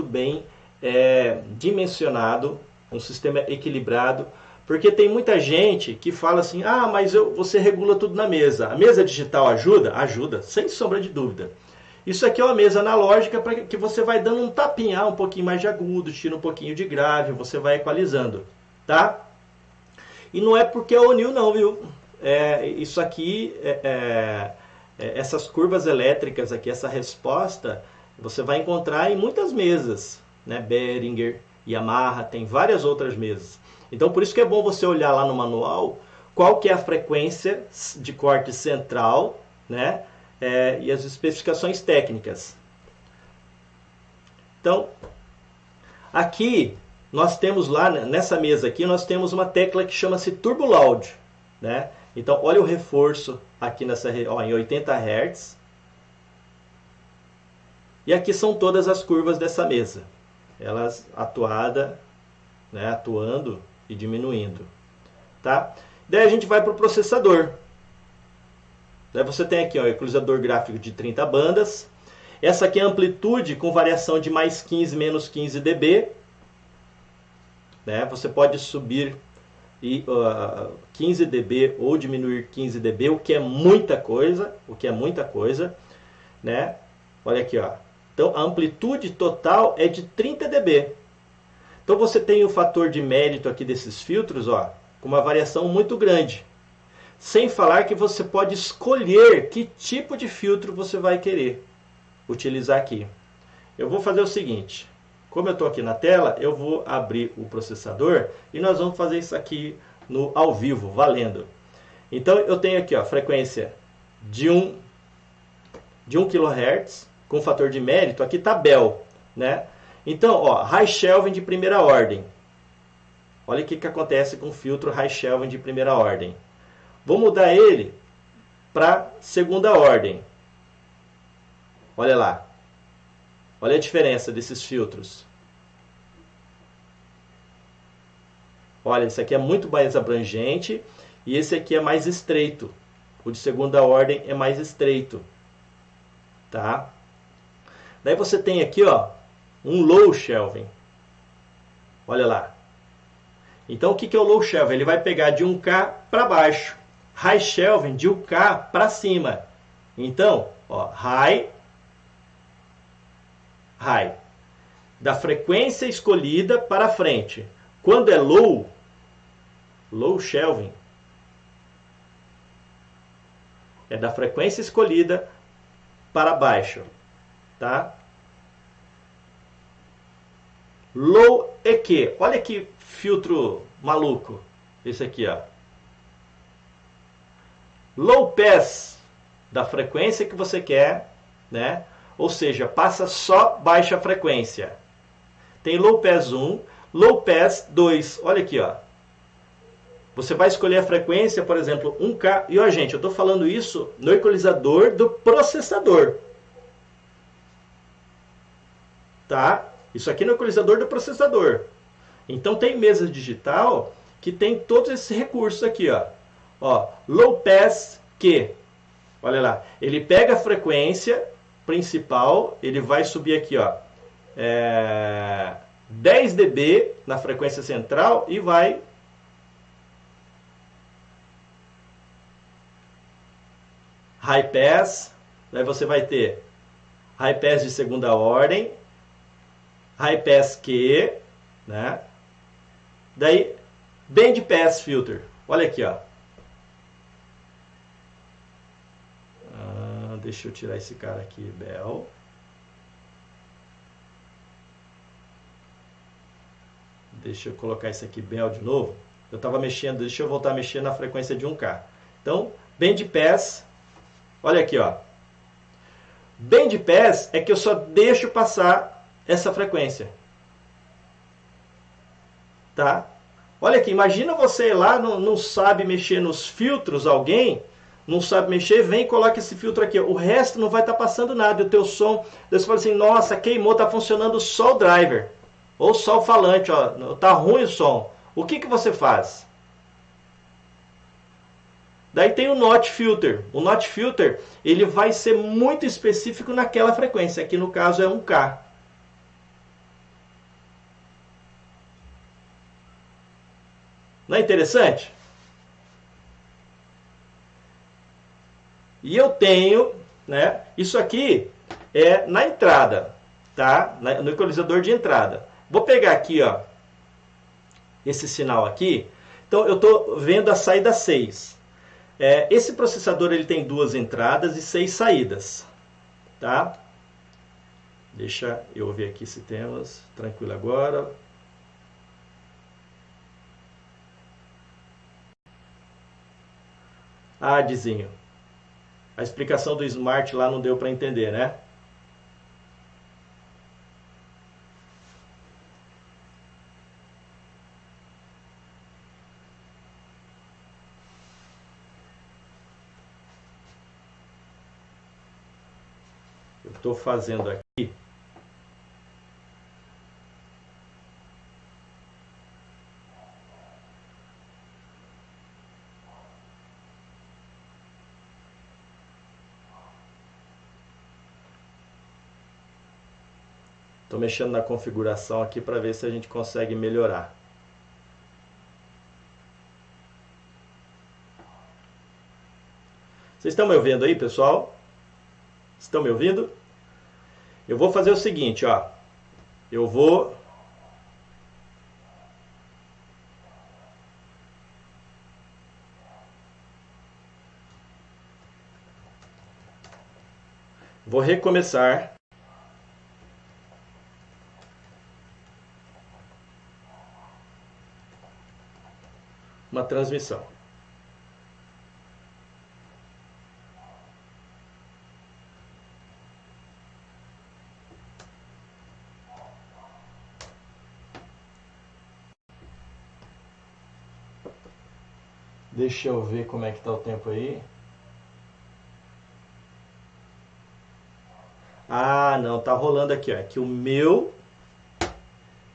bem dimensionado, um sistema equilibrado, porque tem muita gente que fala assim, mas você regula tudo na mesa. A mesa digital ajuda? Ajuda, sem sombra de dúvida. Isso aqui é uma mesa analógica para que você vai dando um tapinha, um pouquinho mais de agudo, tira um pouquinho de grave, você vai equalizando, tá? E não é porque é ONIL não, viu? Isso aqui, essas curvas elétricas aqui, essa resposta, você vai encontrar em muitas mesas, né? Behringer, Yamaha, tem várias outras mesas. Então por isso que é bom você olhar lá no manual qual que é a frequência de corte central, né? E as especificações técnicas. Então, aqui nós temos lá, nessa mesa aqui, nós temos uma tecla que chama-se Turbo Loud, né? Então, olha o reforço aqui em 80 Hz. E aqui são todas as curvas dessa mesa. Elas atuando e diminuindo, tá? Daí a gente vai para o processador. Daí você tem aqui, ó, equalizador gráfico de 30 bandas. Essa aqui é a amplitude com variação de mais 15, menos 15 dB. Né? Você pode subir 15 dB ou diminuir 15 dB, o que é muita coisa. Né? Olha aqui, ó. Então a amplitude total é de 30 dB. Então você tem o fator de mérito aqui desses filtros, ó, com uma variação muito grande. Sem falar que você pode escolher que tipo de filtro você vai querer utilizar aqui. Eu vou fazer o seguinte, como eu estou aqui na tela, eu vou abrir o processador e nós vamos fazer isso aqui ao vivo, valendo. Então eu tenho aqui, ó, frequência de 1 kHz com fator de mérito, aqui está Bell, né? Então, ó, High Kelvin de primeira ordem. Olha o que acontece com o filtro High Kelvin de primeira ordem. Vou mudar ele para segunda ordem. Olha lá. Olha a diferença desses filtros. Olha, esse aqui é muito mais abrangente e esse aqui é mais estreito. O de segunda ordem é mais estreito. Tá? Daí você tem aqui, ó, um Low Kelvin. Olha lá. Então o que é o Low Kelvin? Ele vai pegar de 1K para baixo. High Kelvin de 1K para cima. Então, ó, High. Da frequência escolhida para frente. Quando é Low Kelvin, é da frequência escolhida para baixo. Tá? Low EQ. Olha que filtro maluco. Esse aqui, ó. Low Pass, da frequência que você quer, né? Ou seja, passa só baixa frequência. Tem Low Pass 1, Low Pass 2. Olha aqui, ó. Você vai escolher a frequência, por exemplo, 1K. E, ó, gente, eu estou falando isso no equalizador do processador. Tá? Isso aqui no equalizador do processador. Então, tem mesa digital que tem todos esses recursos aqui, ó. Ó, Low Pass Q. Olha lá. Ele pega a frequência principal, ele vai subir aqui, ó, 10 dB na frequência central e vai high pass, daí você vai ter high pass de segunda ordem, high pass Q, né? Daí band pass filter. Olha aqui, ó. Deixa eu tirar esse cara aqui, Bell. Deixa eu colocar esse aqui, Bell, de novo. Eu estava mexendo, deixa eu voltar a mexer na frequência de 1K. Então, band pass, olha aqui, ó. Band pass é que eu só deixo passar essa frequência. Tá? Olha aqui, imagina você lá, não sabe mexer nos filtros, alguém não sabe mexer, vem e coloca esse filtro aqui. O resto não vai estar passando nada. E o teu som, você fala assim, nossa, queimou, tá funcionando só o driver. Ou só o falante, ó, tá ruim o som. O que você faz? Daí tem o Notch Filter. O Notch Filter, ele vai ser muito específico naquela frequência. Aqui no caso é 1K. Não é interessante? E eu tenho, né? Isso aqui é na entrada, tá? No equalizador de entrada. Vou pegar aqui, ó, esse sinal aqui. Então eu estou vendo a saída 6. Esse processador ele tem 2 entradas e 6 saídas, tá? Deixa eu ver aqui se temos. Tranquilo agora. Ah, Dizinho. A explicação do Smart lá não deu para entender, né? Eu estou fazendo aqui. Estou mexendo na configuração aqui para ver se a gente consegue melhorar. Vocês estão me ouvindo aí, pessoal? Estão me ouvindo? Eu vou fazer o seguinte, ó. Eu vou recomeçar uma transmissão. Deixa eu ver como é que tá o tempo aí. Ah, não, tá rolando aqui, ó. Que o meu...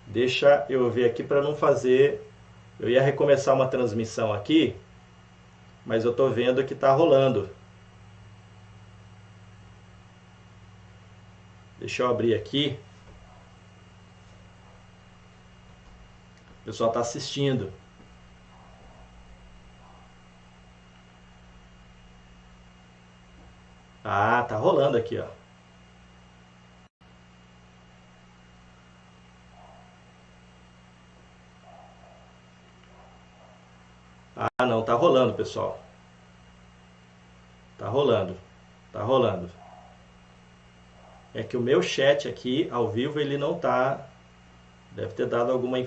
Deixa eu ver aqui para não fazer... Eu ia recomeçar uma transmissão aqui, mas eu tô vendo que tá rolando. Deixa eu abrir aqui. O pessoal tá assistindo. Ah, tá rolando aqui, ó. Ah, não, tá rolando, pessoal. Tá rolando. Tá rolando. É que o meu chat aqui, ao vivo, ele não tá... Deve ter dado alguma...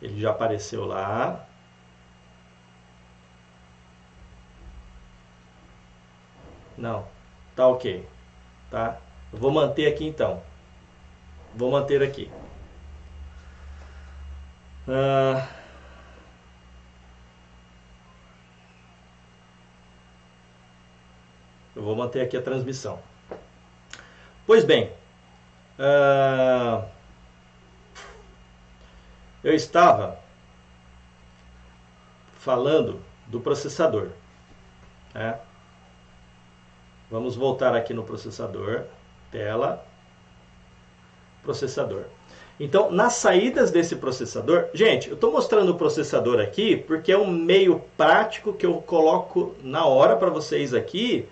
Ele já apareceu lá. Não, tá ok. Tá? Eu vou manter aqui então. Vou manter aqui. Eu vou manter aqui a transmissão. Pois bem, eu estava falando do processador, né? Vamos voltar aqui no processador, tela, processador. Então, nas saídas desse processador, gente, eu estou mostrando o processador aqui porque é um meio prático que eu coloco na hora para vocês aqui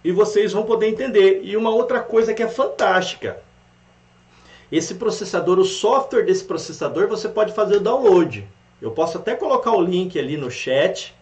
e vocês vão poder entender. E uma outra coisa que é fantástica, esse processador, o software desse processador, você pode fazer o download. Eu posso até colocar o link ali no chat,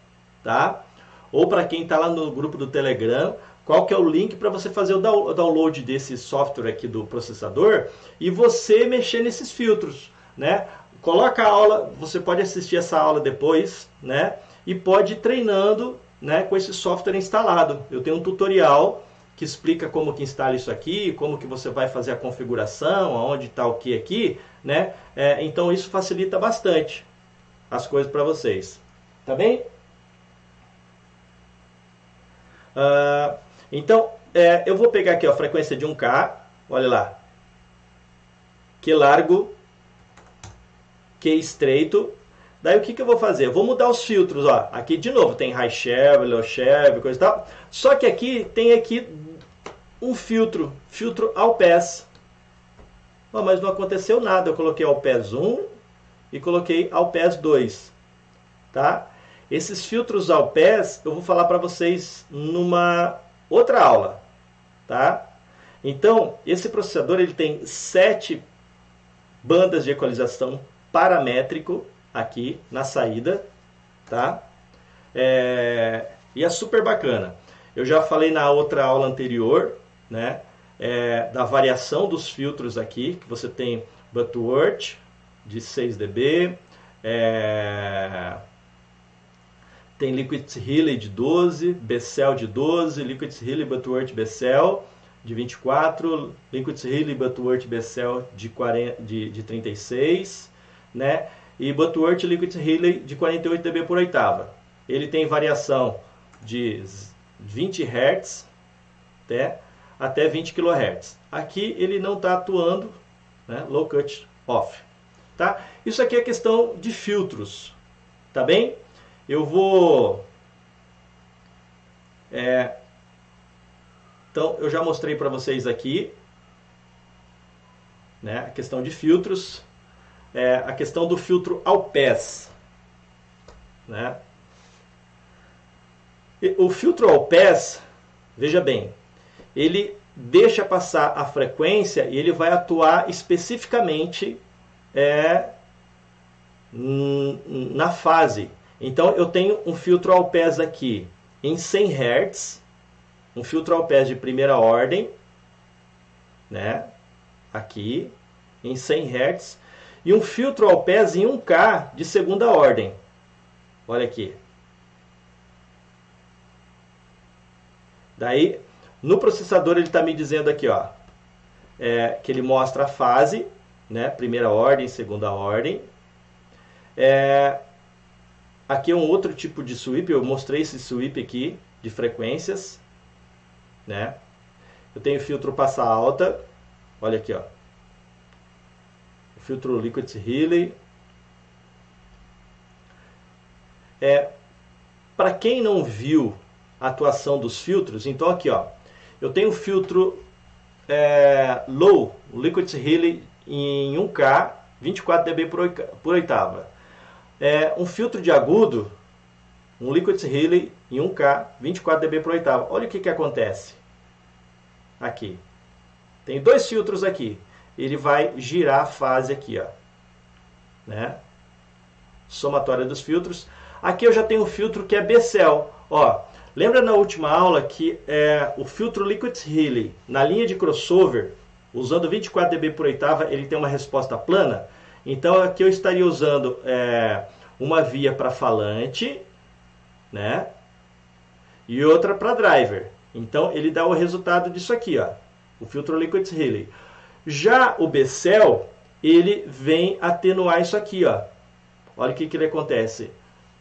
tá? Ou para quem está lá no grupo do Telegram, qual que é o link para você fazer o download desse software aqui do processador e você mexer nesses filtros, né? Coloca a aula, você pode assistir essa aula depois, né? E pode ir treinando, né, com esse software instalado. Eu tenho um tutorial que explica como que instala isso aqui, como que você vai fazer a configuração, aonde está o que aqui, né? Então isso facilita bastante as coisas para vocês, tá bem? Então, eu vou pegar aqui a frequência de 1K, olha lá, que largo, que estreito. Daí o que eu vou fazer? Eu vou mudar os filtros, ó. Aqui de novo tem high share, low share, coisa e tal. Só que aqui tem aqui um filtro all pass. Oh, mas não aconteceu nada. Eu coloquei all pass 1 e coloquei all pass 2, tá? Esses filtros all pass eu vou falar para vocês numa outra aula, tá? Então, esse processador ele tem 7 bandas de equalização paramétrico aqui na saída, tá? E é super bacana. Eu já falei na outra aula anterior, né? Da variação dos filtros aqui, que você tem Butterworth de 6 dB, tem Liquid-Healy de 12, Bessel de 12, Liquid-Healy Butterworth Bessel de 24, Liquid-Healy Butterworth Bessel de 36, né? E Butterworth Liquid-Healy de 48 dB por oitava. Ele tem variação de 20 Hz até 20 kHz. Aqui ele não está atuando, né? Low cut off. Tá? Isso aqui é questão de filtros, tá bem? Eu vou... Então, eu já mostrei para vocês aqui, né, a questão de filtros, a questão do filtro all pass, né? O filtro all pass, veja bem, ele deixa passar a frequência e ele vai atuar especificamente na fase. Então eu tenho um filtro all pass aqui em 100 Hz, um filtro all pass de primeira ordem, né? Aqui em 100 Hz, e um filtro all pass em 1K de segunda ordem. Olha aqui. Daí, no processador ele está me dizendo aqui, ó, que ele mostra a fase, né? Primeira ordem, segunda ordem. Aqui é um outro tipo de sweep, eu mostrei esse sweep aqui de frequências, né? Eu tenho filtro passa alta, olha aqui, ó. O filtro Liquid-Healy. Para quem não viu a atuação dos filtros, então aqui, ó, eu tenho o filtro low, o Liquid-Healy em 1K, 24 dB por oitava. Um filtro de agudo, um Liquid-Healy em 1K, 24 dB por oitava. Olha o que acontece aqui. Tem dois filtros aqui. Ele vai girar a fase aqui, ó, né? Somatória dos filtros. Aqui eu já tenho um filtro que é Bessel. Ó, lembra na última aula que o filtro Liquid-Healy na linha de crossover, usando 24 dB por oitava, ele tem uma resposta plana? Então aqui eu estaria usando uma via para falante, né? E outra para driver. Então ele dá o resultado disso aqui, ó, o filtro Liquid-Healy. Já o Bessel, ele vem atenuar isso aqui, ó. Olha o que ele acontece.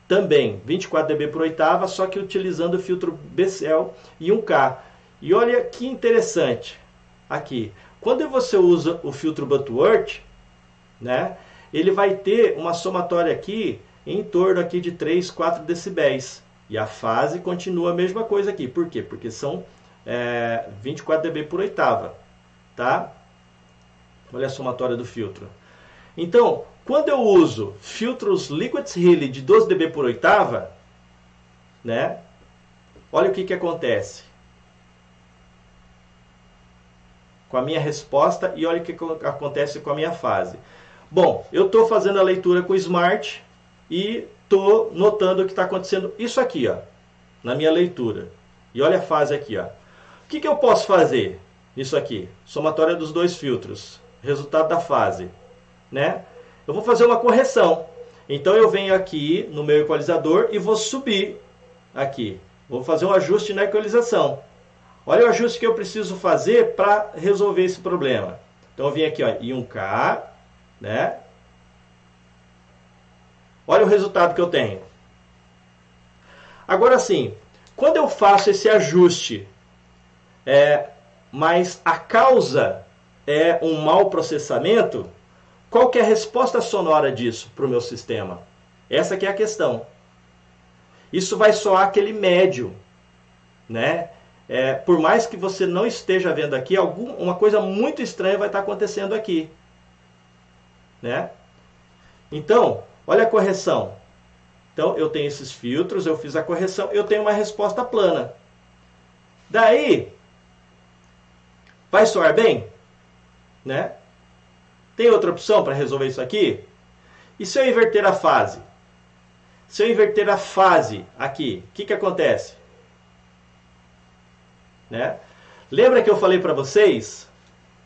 Também 24 dB por oitava, só que utilizando o filtro Bessel e 1K. E olha que interessante aqui. Quando você usa o filtro Butterworth, né, ele vai ter uma somatória aqui em torno aqui de 3, 4 decibéis. E a fase continua a mesma coisa aqui. Por quê? Porque são 24 dB por oitava. Tá? Olha a somatória do filtro. Então, quando eu uso filtros Liquids Healy de 12 dB por oitava, né? Olha o que acontece com a minha resposta e olha o que acontece com a minha fase. Bom, eu estou fazendo a leitura com o Smart e estou notando o que está acontecendo isso aqui, ó, na minha leitura. E olha a fase aqui, ó. O que eu posso fazer nisso aqui? Somatória dos dois filtros, resultado da fase, né? Eu vou fazer uma correção. Então eu venho aqui no meu equalizador e vou subir aqui. Vou fazer um ajuste na equalização. Olha o ajuste que eu preciso fazer para resolver esse problema. Então eu vim aqui, ó, I1K, né? Olha o resultado que eu tenho. Agora sim, quando eu faço esse ajuste, mas a causa é um mau processamento, qual que é a resposta sonora disso para o meu sistema? Essa que é a questão. Isso vai soar aquele médio, né? Por mais que você não esteja vendo aqui, uma coisa muito estranha vai estar acontecendo aqui, né? Então, olha a correção. Então, eu tenho esses filtros, eu fiz a correção, eu tenho uma resposta plana. Daí, vai soar bem? Né? Tem outra opção para resolver isso aqui? E se eu inverter a fase? Se eu inverter a fase aqui, o que acontece? Né? Lembra que eu falei para vocês,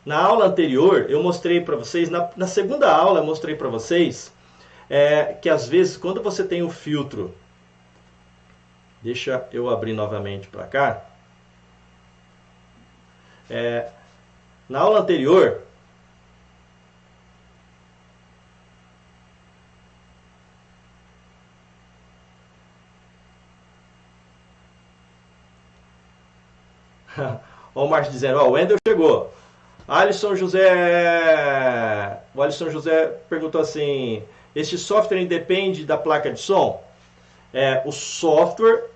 na aula anterior, eu mostrei para vocês, na segunda aula eu mostrei para vocês, que às vezes quando você tem um filtro, deixa eu abrir novamente para cá, na aula anterior, o Márcio dizendo, o Wendel chegou. Alisson José, o Alisson José perguntou assim, este software independe da placa de som? O software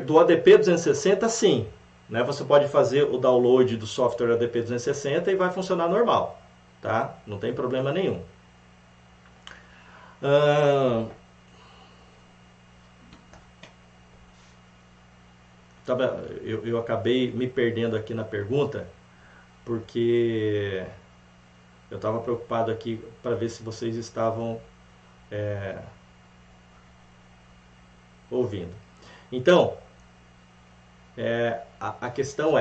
do ADP 260, sim. Né? Você pode fazer o download do software ADP 260 e vai funcionar normal. Tá? Não tem problema nenhum. Eu acabei me perdendo aqui na pergunta, porque eu estava preocupado aqui para ver se vocês estavam ouvindo. Então, a questão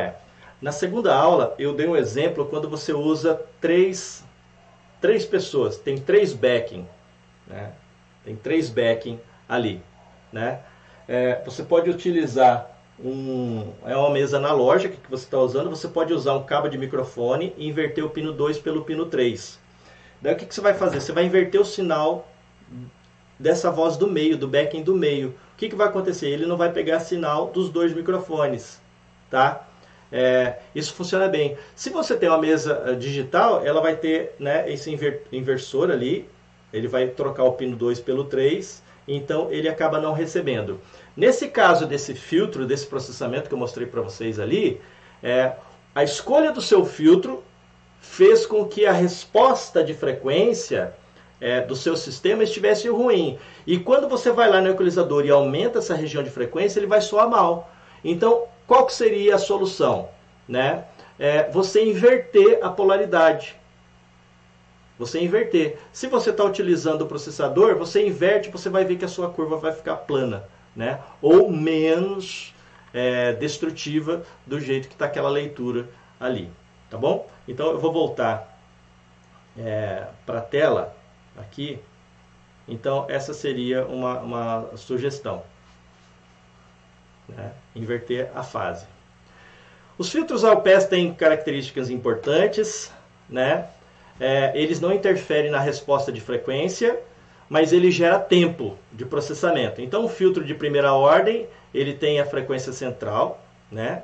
na segunda aula eu dei um exemplo quando você usa três pessoas, tem 3 backing, né? Tem 3 backing ali, né? Você pode utilizar uma mesa analógica que você está usando, você pode usar um cabo de microfone e inverter o pino 2 pelo pino 3. Daí o que você vai fazer? Você vai inverter o sinal dessa voz do meio, do backing do meio. O que vai acontecer? Ele não vai pegar sinal dos 2 microfones, tá? Isso funciona bem. Se você tem uma mesa digital, ela vai ter, né, esse inversor ali, ele vai trocar o pino 2 pelo 3, então ele acaba não recebendo. Nesse caso desse filtro, desse processamento que eu mostrei para vocês ali, a escolha do seu filtro fez com que a resposta de frequência do seu sistema estivesse ruim. E quando você vai lá no equalizador e aumenta essa região de frequência, ele vai soar mal. Então, qual que seria a solução? Né? Você inverter a polaridade. Você inverter. Se você está utilizando o processador, você inverte, você vai ver que a sua curva vai ficar plana, né? Ou menos destrutiva do jeito que está aquela leitura ali. Tá bom? Então eu vou voltar para a tela aqui. Então essa seria uma sugestão, né? Inverter a fase. Os filtros AUPES têm características importantes, né? Eles não interferem na resposta de frequência, mas ele gera tempo de processamento. Então o filtro de primeira ordem, ele tem a frequência central, né?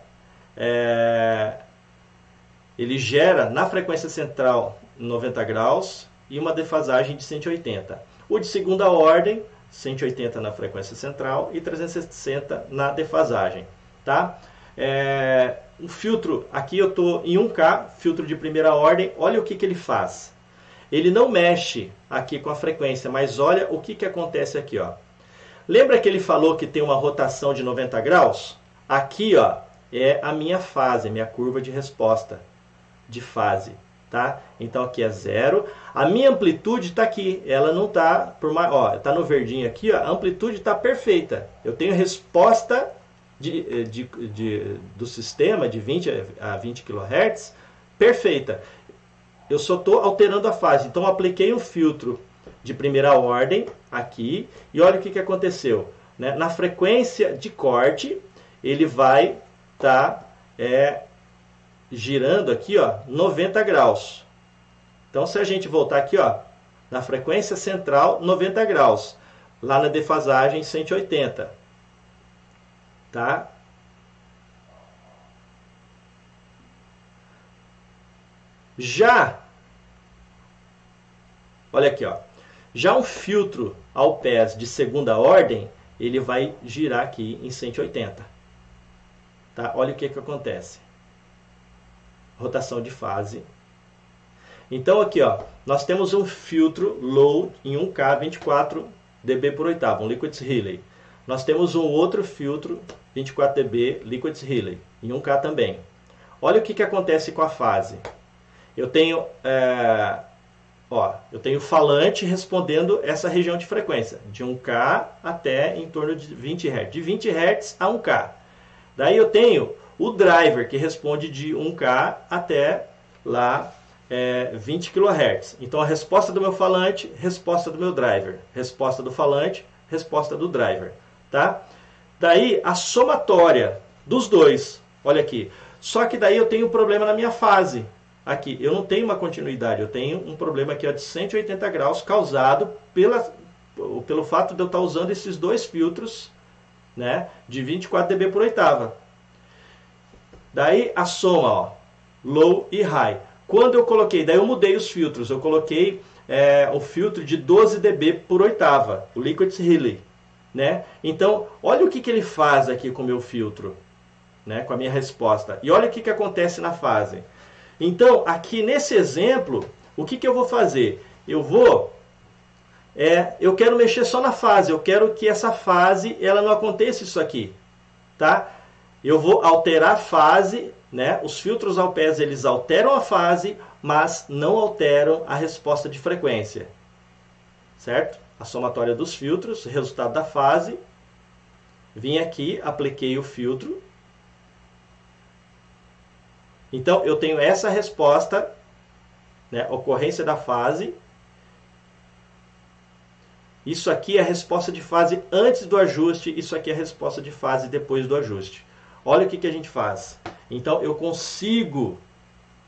Ele gera na frequência central 90 graus e uma defasagem de 180. O de segunda ordem, 180 na frequência central e 360 na defasagem. Tá? o filtro, aqui eu estou em 1K, filtro de primeira ordem, olha o que ele faz. Ele não mexe aqui com a frequência, mas olha o que acontece aqui, ó. Lembra que ele falou que tem uma rotação de 90 graus? Aqui, ó, é a minha fase, minha curva de resposta de fase, tá? Então aqui é 0. A minha amplitude está aqui, ela não está por mais, ó, tá no verdinho aqui, ó, a amplitude está perfeita. Eu tenho resposta do sistema de 20 a 20 kHz perfeita. Eu só estou alterando a fase. Então eu apliquei um filtro de primeira ordem aqui e olha o que aconteceu, né? Na frequência de corte ele vai estar girando aqui, ó, 90 graus. Então se a gente voltar aqui, ó, na frequência central 90 graus, lá na defasagem 180, tá? Já, olha aqui, ó, já um filtro ao pés de segunda ordem, ele vai girar aqui em 180. Tá? Olha o que acontece. Rotação de fase. Então aqui, ó, nós temos um filtro low em 1K 24 dB por oitava, um Liquids Relay. Nós temos um outro filtro 24 dB Liquids Relay em 1K também. Olha o que acontece com a fase. Eu tenho, eu tenho falante respondendo essa região de frequência, de 1K até em torno de 20 Hz, de 20 Hz a 1K. Daí eu tenho o driver, que responde de 1K até lá 20 kHz. Então a resposta do meu falante, resposta do meu driver. Resposta do falante, resposta do driver. Tá? Daí a somatória dos dois, olha aqui. Só que daí eu tenho um problema na minha fase. Aqui, eu não tenho uma continuidade, eu tenho um problema aqui, ó, de 180 graus causado pelo fato de eu estar usando esses dois filtros, né, de 24 dB por oitava. Daí a soma, ó, low e high. Quando eu coloquei, daí eu mudei os filtros, eu coloquei o filtro de 12 dB por oitava, o Liquids Relay, né? Então, olha o que ele faz aqui com o meu filtro, né, com a minha resposta. E olha o que acontece na fase. Então, aqui nesse exemplo, o que eu vou fazer? Eu quero mexer só na fase, eu quero que essa fase, ela não aconteça isso aqui, tá? Eu vou alterar a fase, né? Os filtros ao pés, eles alteram a fase, mas não alteram a resposta de frequência, certo? A somatória dos filtros, resultado da fase, vim aqui, apliquei o filtro. Então, eu tenho essa resposta, né, ocorrência da fase. Isso aqui é a resposta de fase antes do ajuste, isso aqui é a resposta de fase depois do ajuste. Olha o que a gente faz. Então, eu consigo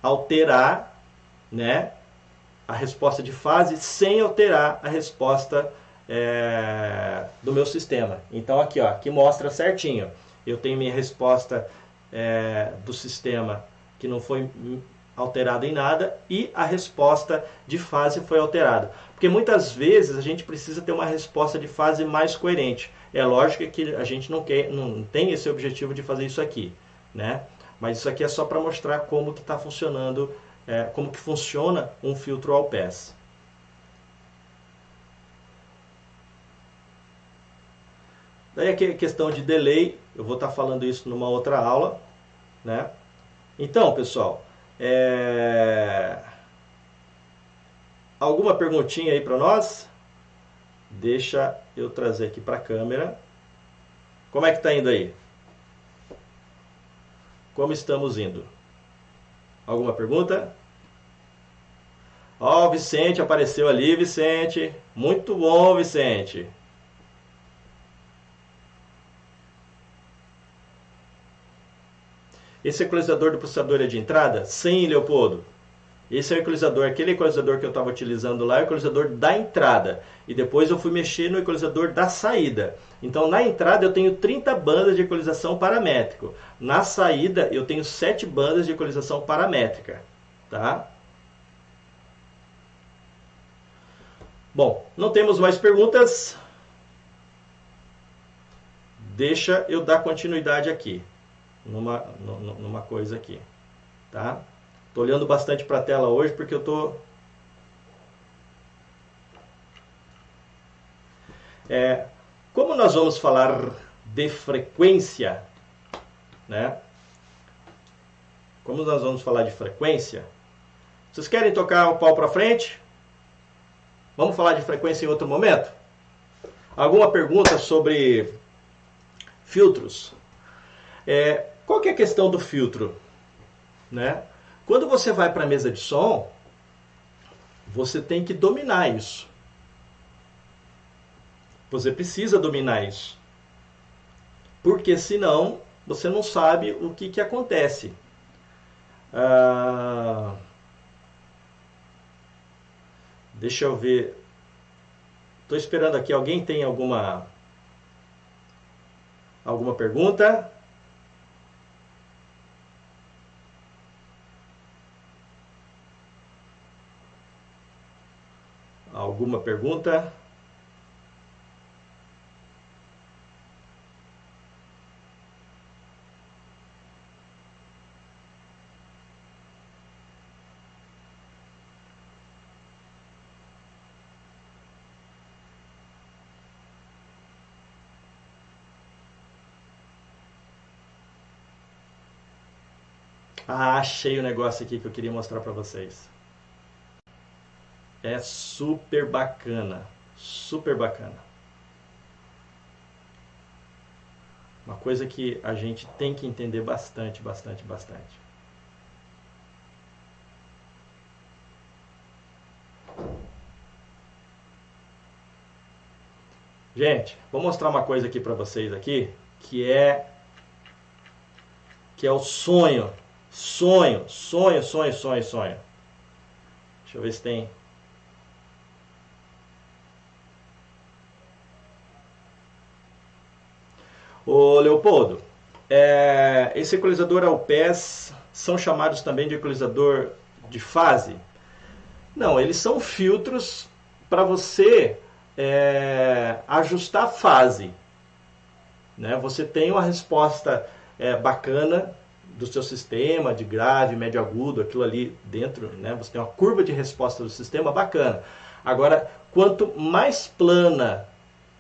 alterar, né, a resposta de fase sem alterar a resposta do meu sistema. Então, aqui, ó, aqui mostra certinho. Eu tenho minha resposta do sistema que não foi alterada em nada, e a resposta de fase foi alterada. Porque muitas vezes a gente precisa ter uma resposta de fase mais coerente. É lógico que a gente não tem esse objetivo de fazer isso aqui, né? Mas isso aqui é só para mostrar como que está funcionando, como que funciona um filtro all pass. Daí aqui a questão de delay, eu vou estar falando isso numa outra aula, né? Então, pessoal, alguma perguntinha aí para nós? Deixa eu trazer aqui para a câmera. Como é que está indo aí? Como estamos indo? Alguma pergunta? Ó, o Vicente apareceu ali, Vicente. Muito bom, Vicente. Esse equalizador do processador é de entrada? Sim, Leopoldo. Esse é o equalizador, aquele equalizador que eu estava utilizando lá é o equalizador da entrada. E depois eu fui mexer no equalizador da saída. Então na entrada eu tenho 30 bandas de equalização paramétrico. Na saída eu tenho 7 bandas de equalização paramétrica. Tá? Bom, não temos mais perguntas. Deixa eu dar continuidade aqui. numa coisa aqui, tá? Tô olhando bastante para a tela hoje porque eu tô como nós vamos falar de frequência, né? Como nós vamos falar de frequência, vocês querem tocar o pau para frente? Vamos falar de frequência em outro momento? Alguma pergunta sobre filtros? Qual que é a questão do filtro? Né? Quando você vai para a mesa de som, você tem que dominar isso. Você precisa dominar isso. Porque senão você não sabe o que acontece. Deixa eu ver. Estou esperando aqui. Alguém tem alguma pergunta? Alguma pergunta? Achei o negócio aqui que eu queria mostrar para vocês. É super bacana, super bacana. Uma coisa que a gente tem que entender bastante. Gente, vou mostrar uma coisa aqui para vocês aqui, que é o sonho. Sonho. Deixa eu ver se tem. Ô Leopoldo, esse equalizador ao pés são chamados também de equalizador de fase? Não, eles são filtros para você ajustar a fase. Né? Você tem uma resposta bacana do seu sistema, de grave, médio agudo, aquilo ali dentro, né? Você tem uma curva de resposta do sistema bacana. Agora, quanto mais plana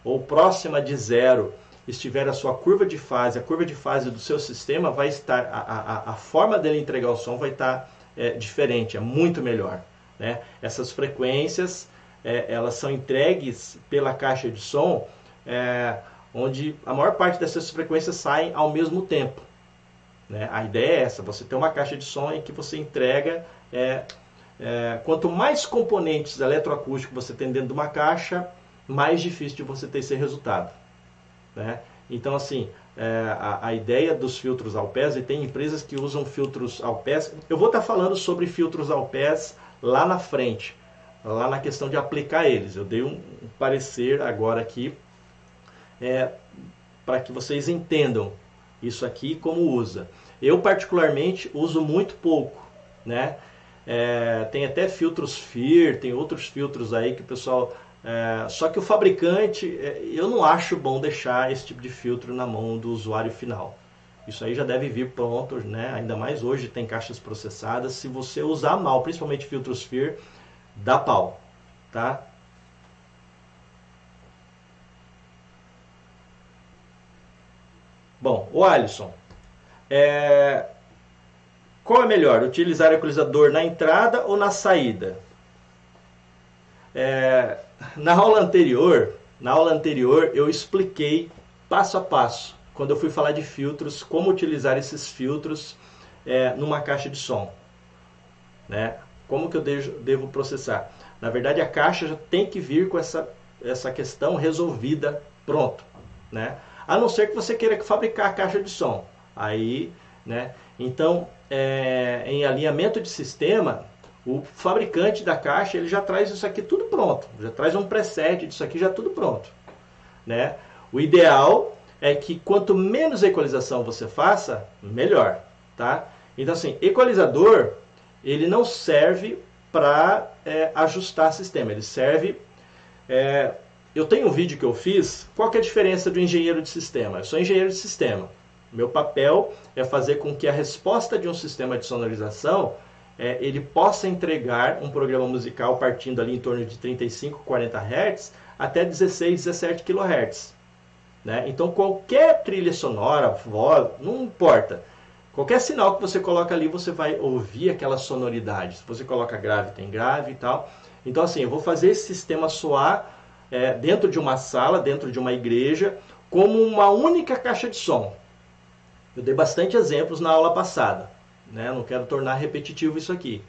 ou próxima de zero estiver a sua curva de fase, a curva de fase do seu sistema vai estar, a forma dele entregar o som vai estar diferente, é muito melhor. Né? Essas frequências, elas são entregues pela caixa de som, onde a maior parte dessas frequências saem ao mesmo tempo. Né? A ideia é essa, você tem uma caixa de som em que você entrega, quanto mais componentes eletroacústicos você tem dentro de uma caixa, mais difícil de você ter esse resultado. Né? Então, assim, a ideia dos filtros ao pés, e tem empresas que usam filtros ao pés, eu vou estar falando sobre filtros ao pés lá na frente, lá na questão de aplicar eles. Eu dei um parecer agora aqui, para que vocês entendam isso aqui como usa. Eu particularmente uso muito pouco, né? Tem até filtros FIR, tem outros filtros aí que o pessoal... só que o fabricante, eu não acho bom deixar esse tipo de filtro na mão do usuário final. Isso aí já deve vir pronto, né? Ainda mais hoje tem caixas processadas. Se você usar mal, principalmente filtros FIR, dá pau, tá? Bom, o Alisson, qual é melhor, utilizar o equalizador na entrada ou na saída? Na aula anterior eu expliquei passo a passo, quando eu fui falar de filtros, como utilizar esses filtros numa caixa de som. Né? Como que eu devo processar? Na verdade, a caixa já tem que vir com essa questão resolvida, pronto. Né? A não ser que você queira fabricar a caixa de som. Aí, né? Então, em alinhamento de sistema, o fabricante da caixa ele já traz isso aqui tudo pronto. Já traz um preset disso aqui já tudo pronto. Né? O ideal é que quanto menos equalização você faça, melhor. Tá? Então, assim, equalizador, ele não serve para ajustar sistema. Ele serve... eu tenho um vídeo que eu fiz. Qual que é a diferença do engenheiro de sistema? Eu sou engenheiro de sistema. Meu papel é fazer com que a resposta de um sistema de sonorização ele possa entregar um programa musical partindo ali em torno de 35, 40 Hz até 16, 17 kHz. Né? Então qualquer trilha sonora, voz, não importa. Qualquer sinal que você coloca ali, você vai ouvir aquela sonoridade. Se você coloca grave, tem grave e tal. Então assim, eu vou fazer esse sistema soar dentro de uma sala, dentro de uma igreja, como uma única caixa de som. Eu dei bastante exemplos na aula passada, né? Não quero tornar repetitivo isso aqui.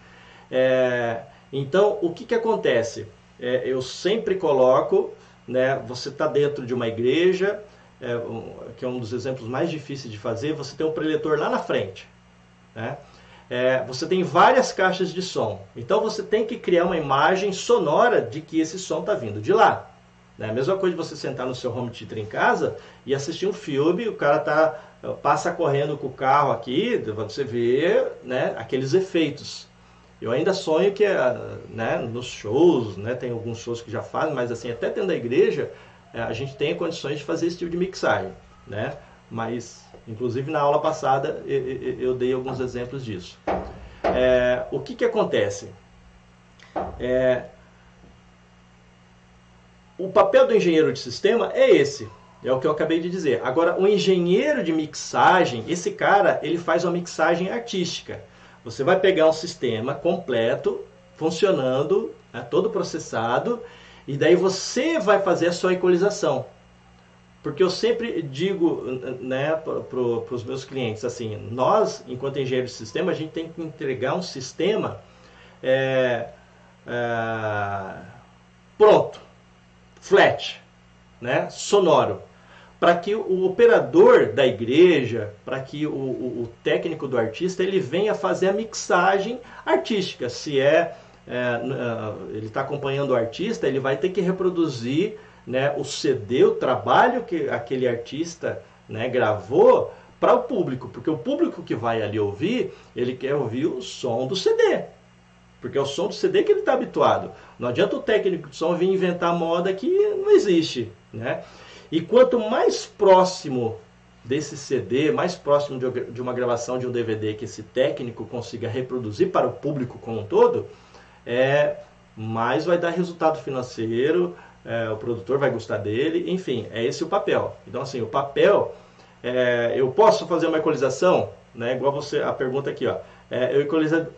Então, o que acontece? Eu sempre coloco, né? Você está dentro de uma igreja, que é um dos exemplos mais difíceis de fazer, você tem um preletor lá na frente, né? Você tem várias caixas de som, então você tem que criar uma imagem sonora de que esse som está vindo de lá. É a mesma coisa de você sentar no seu home theater em casa e assistir um filme, o cara passa correndo com o carro aqui, você vê, né, aqueles efeitos. Eu ainda sonho que né, nos shows, né, tem alguns shows que já fazem, mas assim, até dentro da igreja, a gente tem condições de fazer esse tipo de mixagem. Né? Mas, inclusive na aula passada, eu dei alguns exemplos disso. O que acontece? O papel do engenheiro de sistema é esse, é o que eu acabei de dizer. Agora, o engenheiro de mixagem, esse cara, ele faz uma mixagem artística. Você vai pegar um sistema completo, funcionando, né, todo processado, e daí você vai fazer a sua equalização. Porque eu sempre digo, né, para os meus clientes, assim, nós, enquanto engenheiro de sistema, a gente tem que entregar um sistema pronto, flat, né, sonoro, para que o operador da igreja, para que o técnico do artista, ele venha fazer a mixagem artística. Se ele está acompanhando o artista, ele vai ter que reproduzir, né, o CD, o trabalho que aquele artista, né, gravou para o público, porque o público que vai ali ouvir, ele quer ouvir o som do CD. Porque é o som do CD que ele está habituado. Não adianta o técnico de som vir inventar moda que não existe. Né? E quanto mais próximo desse CD, mais próximo de uma gravação de um DVD que esse técnico consiga reproduzir para o público como um todo, mais vai dar resultado financeiro, o produtor vai gostar dele, enfim, é esse o papel. Então assim, o papel, eu posso fazer uma equalização, né? Igual a pergunta aqui, ó. Eu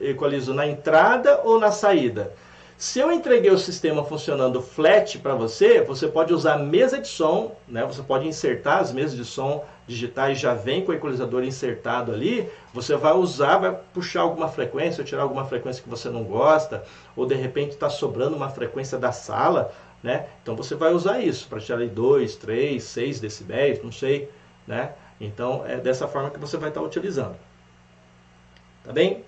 equalizo na entrada ou na saída? Se eu entreguei o sistema funcionando flat para você, você pode usar a mesa de som, né? Você pode insertar as mesas de som digitais, já vem com o equalizador insertado ali, você vai usar, vai puxar alguma frequência, ou tirar alguma frequência que você não gosta, ou de repente está sobrando uma frequência da sala, né? Então você vai usar isso, para tirar 2, 3, 6 decibéis, não sei, né? Então é dessa forma que você vai estar utilizando. Tá bem?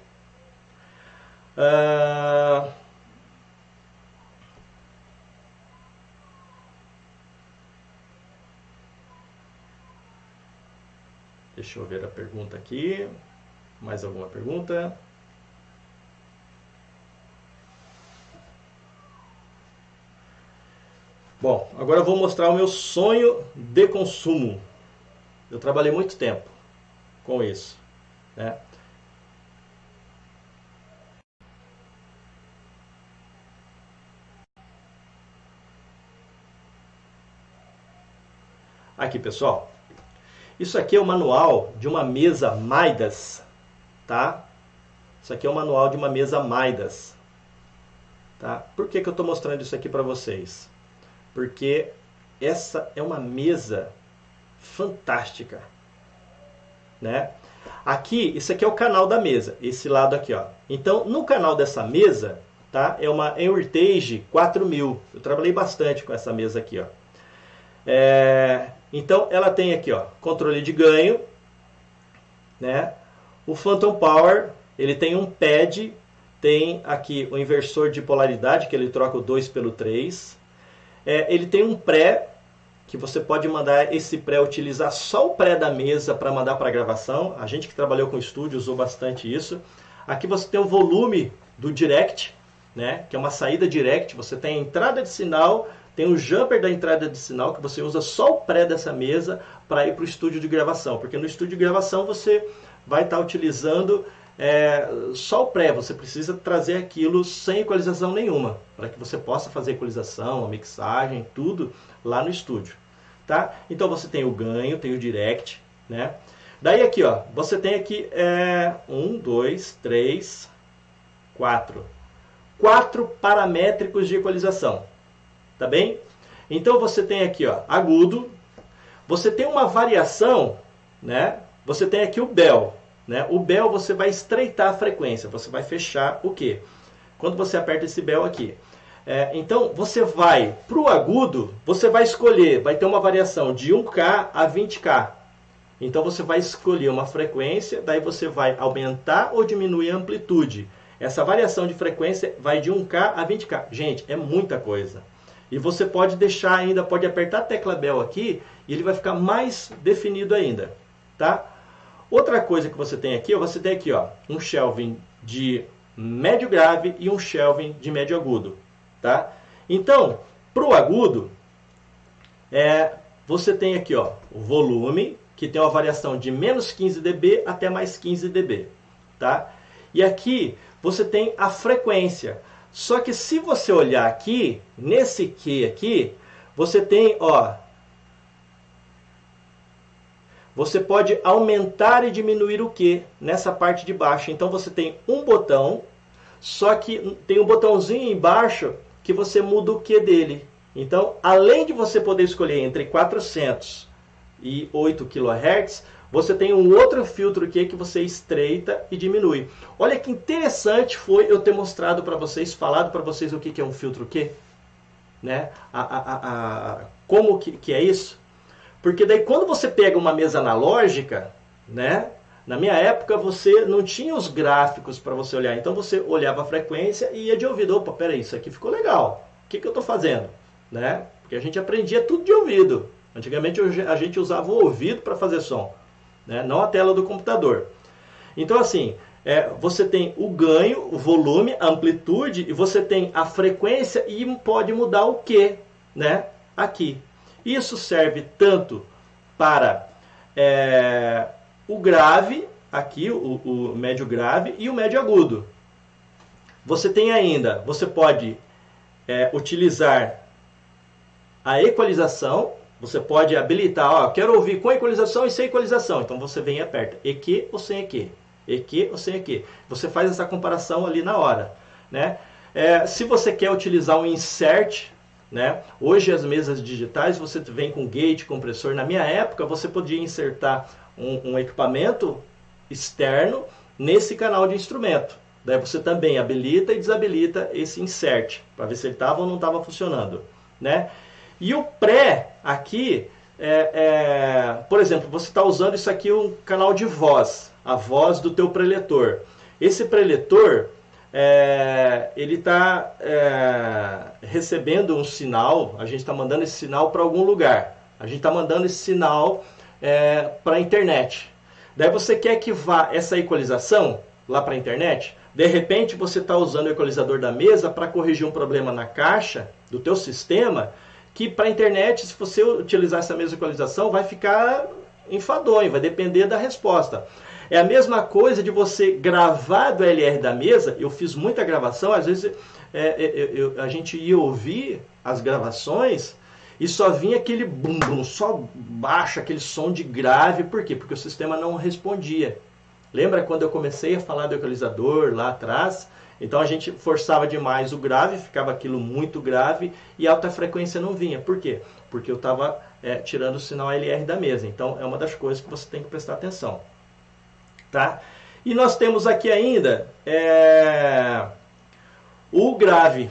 Deixa eu ver a pergunta aqui. Mais alguma pergunta? Bom, agora eu vou mostrar o meu sonho de consumo. Eu trabalhei muito tempo com isso, né? Aqui, pessoal. Isso aqui é o manual de uma mesa Midas, tá? Isso aqui é o manual de uma mesa Midas, tá? Por que eu estou mostrando isso aqui para vocês? Porque essa é uma mesa fantástica, né? Aqui, isso aqui é o canal da mesa, esse lado aqui, ó. Então, no canal dessa mesa, tá? É uma Heritage 4000. Eu trabalhei bastante com essa mesa aqui, ó. Então, ela tem aqui, ó, controle de ganho, né? O Phantom Power, ele tem um pad, tem aqui o inversor de polaridade, que ele troca o 2 pelo 3. Ele tem um pré, que você pode mandar esse pré, utilizar só o pré da mesa para mandar para a gravação. A gente que trabalhou com estúdio usou bastante isso. Aqui você tem o volume do direct, né? Que é uma saída direct, você tem a entrada de sinal, tem o jumper da entrada de sinal, que você usa só o pré dessa mesa para ir para o estúdio de gravação, porque no estúdio de gravação você vai estar utilizando só o pré, você precisa trazer aquilo sem equalização nenhuma, para que você possa fazer a equalização, a mixagem, tudo lá no estúdio. Tá? Então você tem o ganho, tem o direct, né? Daí aqui, ó, você tem aqui 1, 2, 3, 4. 4 paramétricos de equalização, tá bem? Então você tem aqui, ó, agudo, você tem uma variação, né? Você tem aqui o bell, né? O bell você vai estreitar a frequência, você vai fechar o quê? Quando você aperta esse bell aqui. Então você vai para o agudo, você vai escolher, vai ter uma variação de 1K a 20K. Então você vai escolher uma frequência, daí você vai aumentar ou diminuir a amplitude. Essa variação de frequência vai de 1K a 20K. Gente, é muita coisa. E você pode deixar ainda, pode apertar a tecla bell aqui e ele vai ficar mais definido ainda, tá? Outra coisa que você tem aqui ó, um shelving de médio grave e um shelving de médio agudo, tá? Então, para o agudo, você tem aqui, ó, o volume, que tem uma variação de menos 15 dB até mais 15 dB, tá? E aqui você tem a frequência. Só que se você olhar aqui, nesse Q aqui, você tem, ó, você pode aumentar e diminuir o Q nessa parte de baixo. Então você tem um botão, só que tem um botãozinho embaixo que você muda o Q dele. Então, além de você poder escolher entre 400 e 8 kHz, você tem um outro filtro aqui que você estreita e diminui. Olha que interessante foi eu ter mostrado para vocês, falado para vocês o que é um filtro Q, né? Como que é isso? Porque daí quando você pega uma mesa analógica, né? Na minha época você não tinha os gráficos para você olhar, então você olhava a frequência e ia de ouvido. Opa, peraí, isso aqui ficou legal. O que eu estou fazendo? Né? Porque a gente aprendia tudo de ouvido. Antigamente a gente usava o ouvido para fazer som, né? Não a tela do computador. Então assim, você tem o ganho, o volume, a amplitude, e você tem a frequência e pode mudar o Q, né? Aqui. Isso serve tanto para o grave, aqui o médio grave e o médio agudo. Você tem ainda, você pode utilizar a equalização. Você pode habilitar, ó, quero ouvir com equalização e sem equalização. Então você vem e aperta EQ ou sem EQ, EQ ou sem EQ. Você faz essa comparação ali na hora, né? Se você quer utilizar um insert, né? Hoje as mesas digitais você vem com gate, compressor. Na minha época você podia insertar um equipamento externo nesse canal de instrumento. Daí você também habilita e desabilita esse insert para ver se ele estava ou não estava funcionando, né? E o pré aqui, por exemplo, você está usando isso aqui, um canal de voz, a voz do teu preletor. Esse preletor, ele está recebendo um sinal, a gente está mandando esse sinal para algum lugar. A gente está mandando esse sinal para a internet. Daí você quer que vá essa equalização lá para a internet? De repente você está usando o equalizador da mesa para corrigir um problema na caixa do teu sistema, que para a internet, se você utilizar essa mesma equalização, vai ficar enfadonho, vai depender da resposta. É a mesma coisa de você gravar do LR da mesa. Eu fiz muita gravação, às vezes a gente ia ouvir as gravações e só vinha aquele bum bum, só baixo, aquele som de grave. Por quê? Porque o sistema não respondia. Lembra quando eu comecei a falar do equalizador lá atrás? Então a gente forçava demais o grave, ficava aquilo muito grave e a alta frequência não vinha. Por quê? Porque eu estava tirando o sinal LR da mesa. Então é uma das coisas que você tem que prestar atenção. Tá? E nós temos aqui ainda o grave,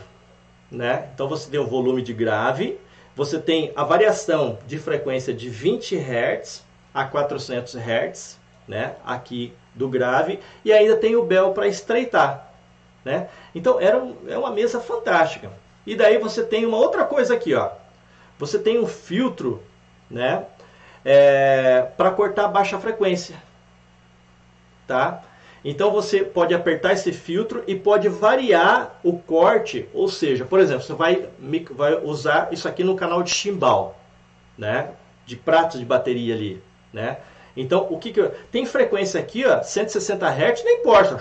né? Então você tem o volume de grave, você tem a variação de frequência de 20 Hz a 400 Hz, né? Aqui do grave, e ainda tem o bell para estreitar. Né? Então é uma mesa fantástica. E daí você tem uma outra coisa aqui, ó. Você tem um filtro, né, para cortar a baixa frequência, tá? Então você pode apertar esse filtro e pode variar o corte, ou seja, por exemplo, você vai usar isso aqui no canal de chimbal, né? De pratos de bateria ali, né? Então, tem frequência aqui, ó, 160 Hz, não importa.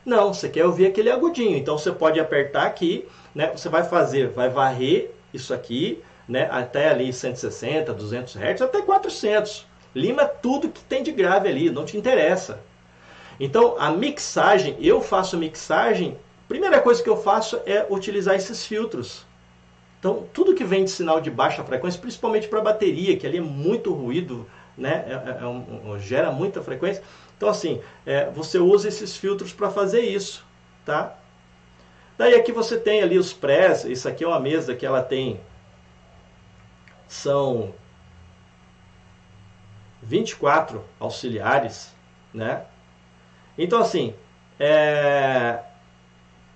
Não, você quer ouvir aquele agudinho. Então você pode apertar aqui, né? Você vai varrer isso aqui, né? Até ali 160, 200 Hz, até 400. Lima tudo que tem de grave ali, não te interessa. Então, a mixagem, eu faço mixagem, primeira coisa que eu faço é utilizar esses filtros. Então, tudo que vem de sinal de baixa frequência, principalmente para bateria, que ali é muito ruído, né? Gera muita frequência. Então, assim, você usa esses filtros para fazer isso, tá? Daí aqui você tem ali os prés, isso aqui é uma mesa que ela tem, são 24 auxiliares, né? Então, assim,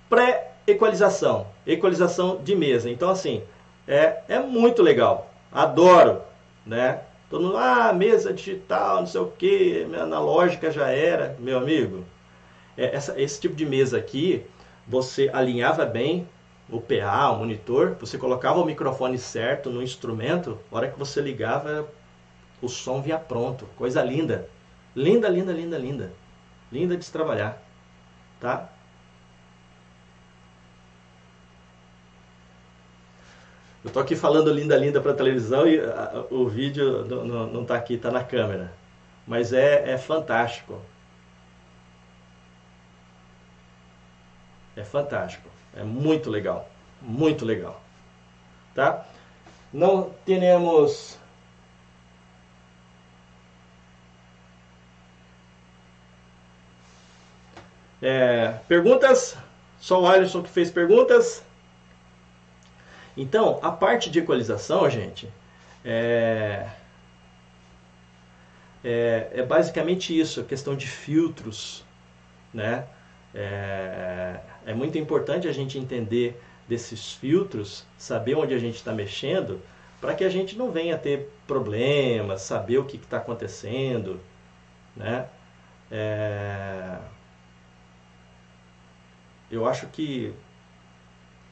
pré-equalização, equalização de mesa. Então, assim, é muito legal. Adoro, né? Todo mundo, mesa digital, não sei o que, analógica já era. Meu amigo, esse tipo de mesa aqui, você alinhava bem o PA, o monitor, você colocava o microfone certo no instrumento, a hora que você ligava, o som vinha pronto. Coisa linda. Linda, linda, linda, linda. Linda de se trabalhar, tá? Eu tô aqui falando linda, linda para televisão e o vídeo não tá aqui, tá na câmera. Mas é fantástico. É fantástico. É muito legal. Muito legal. Tá? Não teremos... perguntas? Só o Alisson que fez perguntas. Então, a parte de equalização, gente, é basicamente isso, a questão de filtros, né? É muito importante a gente entender desses filtros, saber onde a gente está mexendo, para que a gente não venha ter problemas, saber o que está acontecendo, né? Eu acho que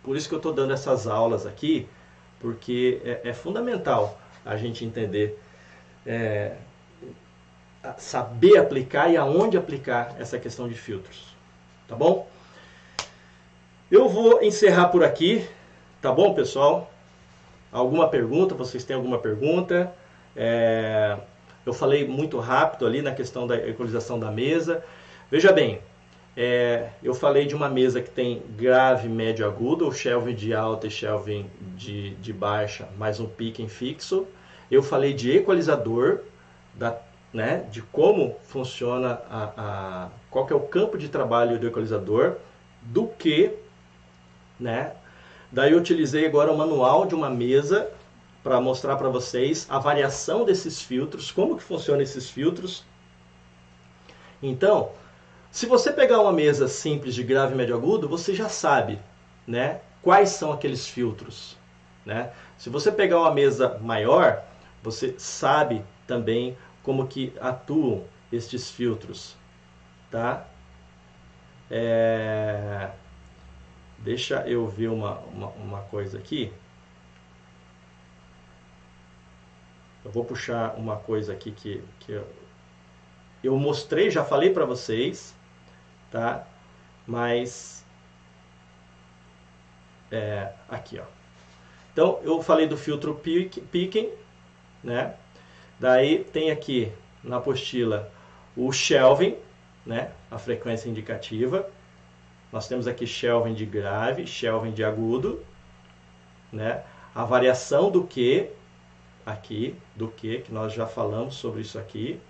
por isso que eu estou dando essas aulas aqui, porque é fundamental a gente entender, saber aplicar e aonde aplicar essa questão de filtros. Tá bom? Eu vou encerrar por aqui, tá bom, pessoal? Alguma pergunta? Vocês têm alguma pergunta? Eu falei muito rápido ali na questão da equalização da mesa. Veja bem, eu falei de uma mesa que tem grave, médio, agudo, o shelving de alta e shelving de baixa, mais um picking fixo. Eu falei de equalizador, né, de como funciona, qual que é o campo de trabalho do equalizador, do que, né? Daí eu utilizei agora o manual de uma mesa para mostrar para vocês a variação desses filtros, como que funcionam esses filtros. Então, se você pegar uma mesa simples de grave, médio, agudo, você já sabe, né, quais são aqueles filtros, né? Se você pegar uma mesa maior, você sabe também como que atuam estes filtros, tá? Deixa eu ver uma coisa aqui. Eu vou puxar uma coisa aqui que eu mostrei, já falei para vocês, tá? Mas aqui, ó. Então eu falei do filtro picking, né? Daí tem aqui na apostila o shelving, né? A frequência indicativa. Nós temos aqui shelving de grave, shelving de agudo, né? A variação do que aqui, que nós já falamos sobre isso aqui.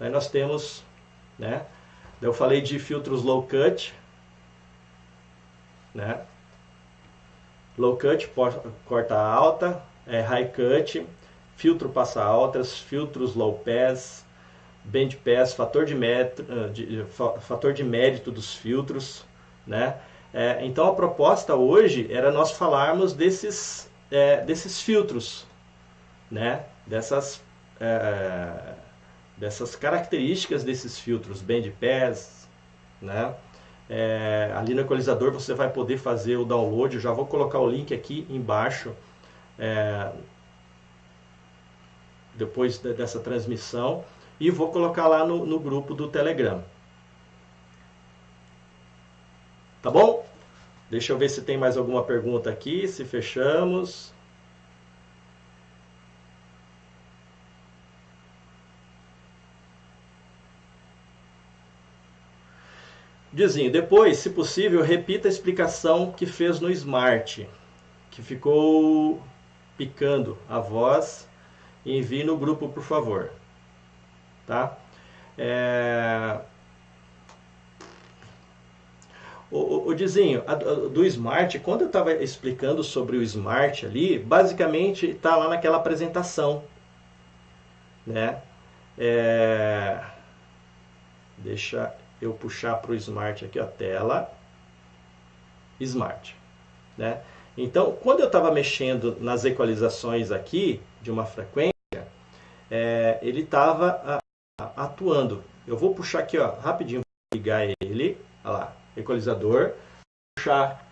Aí nós temos, né? Eu falei de filtros low cut, né? Low cut, corta alta, high cut, filtro passa altas, filtros low pass, band pass, fator de mérito dos filtros, né? Então a proposta hoje era nós falarmos desses filtros, né? dessas características desses filtros bandpass, né? Ali no equalizador você vai poder fazer o download. Eu já vou colocar o link aqui embaixo, depois dessa transmissão, e vou colocar lá no grupo do Telegram. Tá bom? Deixa eu ver se tem mais alguma pergunta aqui, se fechamos. Dizinho, depois, se possível, repita a explicação que fez no Smart, que ficou picando a voz, e envie no grupo, por favor. Tá? O Dizinho, do Smart, quando eu estava explicando sobre o Smart ali, basicamente está lá naquela apresentação, né? Deixa eu puxar para o Smart aqui, a tela Smart, né? Então, quando eu estava mexendo nas equalizações aqui de uma frequência, ele estava atuando. Eu vou puxar aqui, ó, rapidinho, vou ligar ele, olha lá, equalizador, puxar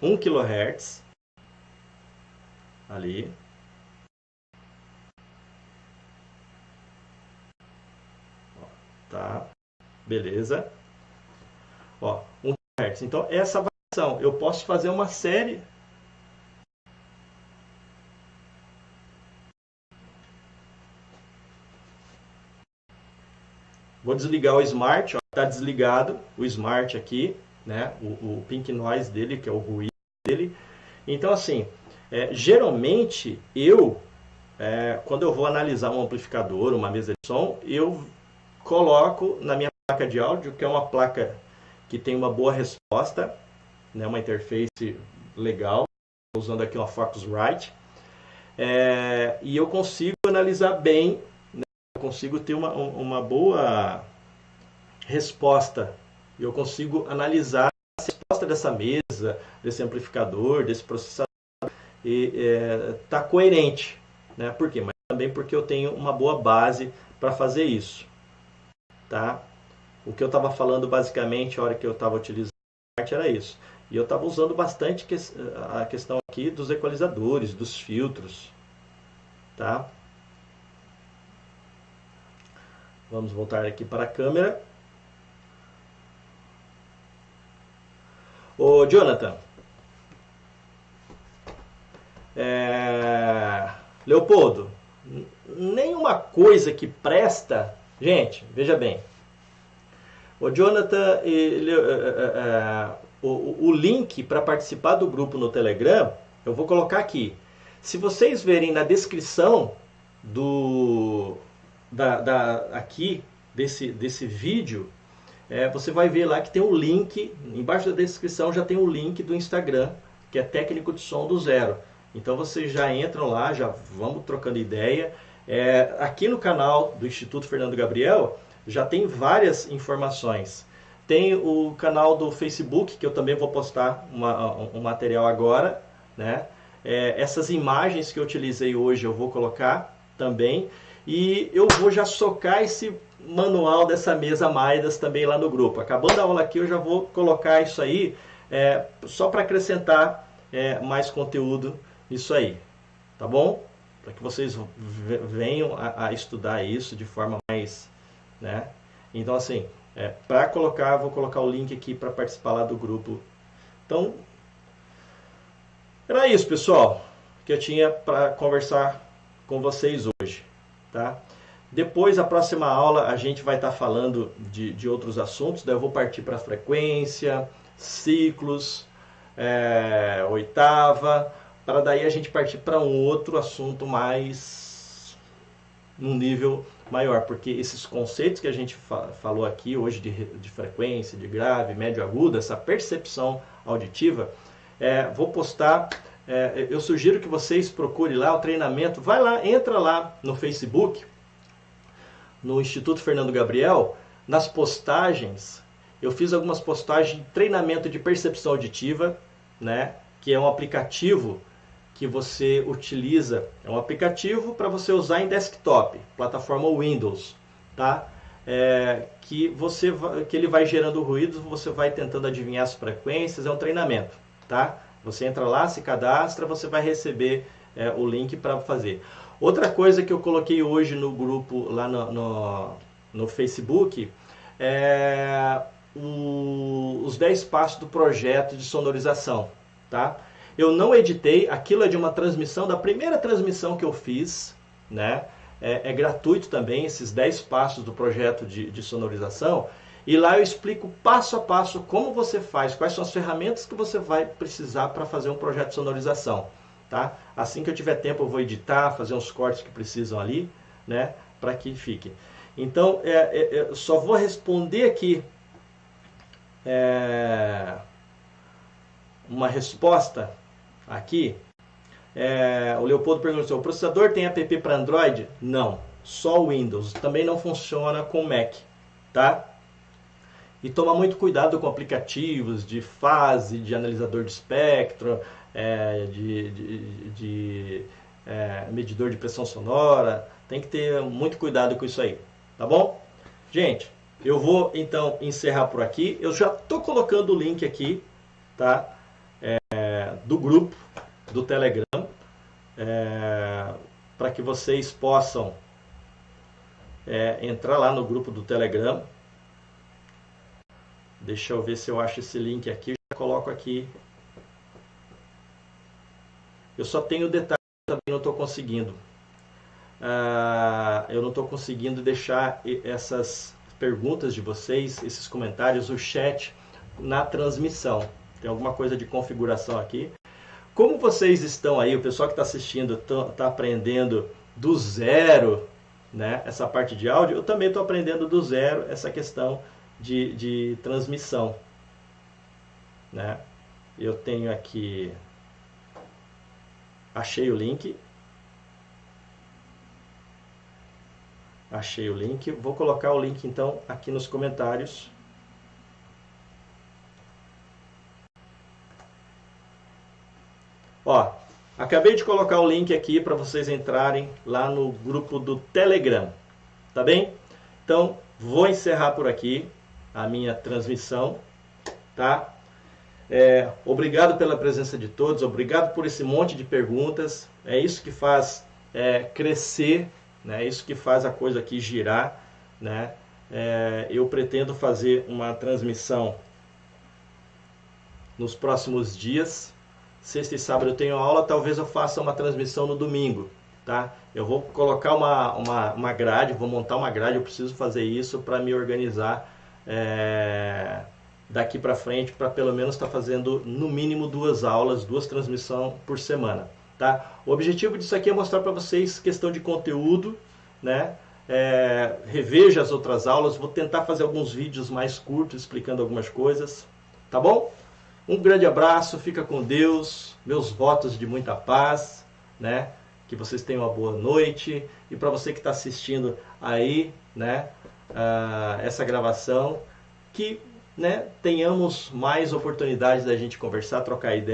1 kHz ali. Tá, beleza. Ó, 1 kHz. Então, essa variação, eu posso fazer uma série. Vou desligar o Smart, está desligado o Smart aqui, né? O pink noise dele, que é o ruído dele. Então, assim, geralmente quando eu vou analisar um amplificador, uma mesa de som, eu coloco na minha placa de áudio, que é uma placa que tem uma boa resposta, né? Uma interface legal, usando aqui uma Focusrite, e eu consigo analisar bem, eu consigo ter uma boa resposta. Eu consigo analisar a resposta dessa mesa, desse amplificador, desse processador, e está coerente, né? Por quê? Mas também porque eu tenho uma boa base para fazer isso, tá? O que eu estava falando basicamente, a hora que eu estava utilizando a arte, era isso. E eu estava usando bastante a questão aqui dos equalizadores, dos filtros, tá? Vamos voltar aqui para a câmera. Ô, Jonathan. Leopoldo, nenhuma coisa que presta... Gente, veja bem. O Jonathan, o link para participar do grupo no Telegram, eu vou colocar aqui. Se vocês verem na descrição aqui desse vídeo, você vai ver lá que tem um link, embaixo da descrição já tem o link do Instagram, que é Técnico de Som do Zero. Então vocês já entram lá, já vamos trocando ideia. Aqui no canal do Instituto Fernando Gabriel já tem várias informações. Tem o canal do Facebook, que eu também vou postar um material agora, né? Essas imagens que eu utilizei hoje eu vou colocar também. E eu vou já socar esse manual dessa mesa Maidas também lá no grupo. Acabando a aula aqui, eu já vou colocar isso aí, só para acrescentar mais conteúdo nisso aí, tá bom? Para que vocês venham a estudar isso de forma mais, né? Então, assim, para colocar, vou colocar o link aqui para participar lá do grupo. Então, era isso, pessoal, que eu tinha para conversar com vocês hoje, tá? Depois, a próxima aula, a gente vai estar falando de outros assuntos. Daí eu vou partir para frequência, ciclos, oitava, para daí a gente partir para um outro assunto mais num nível maior, porque esses conceitos que a gente falou aqui hoje de frequência, de grave, médio, agudo, essa percepção auditiva, vou postar. Eu sugiro que vocês procurem lá o treinamento. Vai lá, entra lá no Facebook, no Instituto Fernando Gabriel, nas postagens. Eu fiz algumas postagens de treinamento de percepção auditiva, né? Que é um aplicativo que você utiliza, é um aplicativo para você usar em desktop, plataforma Windows, tá? Que ele vai gerando ruídos, você vai tentando adivinhar as frequências, é um treinamento, tá? Você entra lá, se cadastra, você vai receber o link para fazer. Outra coisa que eu coloquei hoje no grupo lá no Facebook é os 10 passos do projeto de sonorização, tá? Eu não editei, aquilo é de uma transmissão, da primeira transmissão que eu fiz, né? É gratuito também, esses 10 passos do projeto de sonorização, e lá eu explico passo a passo como você faz, quais são as ferramentas que você vai precisar para fazer um projeto de sonorização, tá? Assim que eu tiver tempo eu vou editar, fazer uns cortes que precisam ali, né? Para que fique. Então, eu só vou responder aqui uma resposta aqui. O Leopoldo perguntou, o processador tem app para Android? Não, só o Windows. Também não funciona com Mac, tá? E toma muito cuidado com aplicativos de fase, de analisador de espectro, medidor de pressão sonora. Tem que ter muito cuidado com isso aí, tá bom? Gente, eu vou então encerrar por aqui. Eu já estou colocando o link aqui, tá? Do grupo do Telegram, para que vocês possam entrar lá no grupo do Telegram. Deixa eu ver se eu acho esse link aqui, eu já coloco aqui. Eu só tenho detalhes, também não estou conseguindo. Eu não estou conseguindo deixar essas perguntas de vocês, esses comentários, o chat na transmissão. Tem alguma coisa de configuração aqui. Como vocês estão aí, o pessoal que está assistindo está aprendendo do zero, né, essa parte de áudio, eu também estou aprendendo do zero essa questão de transmissão, né? Eu tenho aqui, achei o link, vou colocar o link então aqui nos comentários. Ó, acabei de colocar o link aqui para vocês entrarem lá no grupo do Telegram, tá bem? Então, vou encerrar por aqui a minha transmissão, tá? Obrigado pela presença de todos, obrigado por esse monte de perguntas, é isso que faz crescer, né? É isso que faz a coisa aqui girar, né? Eu pretendo fazer uma transmissão nos próximos dias. Sexta e sábado eu tenho aula, talvez eu faça uma transmissão no domingo, tá? Eu vou colocar uma grade, vou montar uma grade, eu preciso fazer isso para me organizar daqui para frente, para pelo menos estar fazendo no mínimo 2 aulas, 2 transmissões por semana, tá? O objetivo disso aqui é mostrar para vocês questão de conteúdo, né? Reveja as outras aulas, vou tentar fazer alguns vídeos mais curtos explicando algumas coisas, tá bom? Um grande abraço, fica com Deus, meus votos de muita paz, né? Que vocês tenham uma boa noite. E para você que está assistindo aí, né, essa gravação, que, né, tenhamos mais oportunidades da gente conversar, trocar ideia.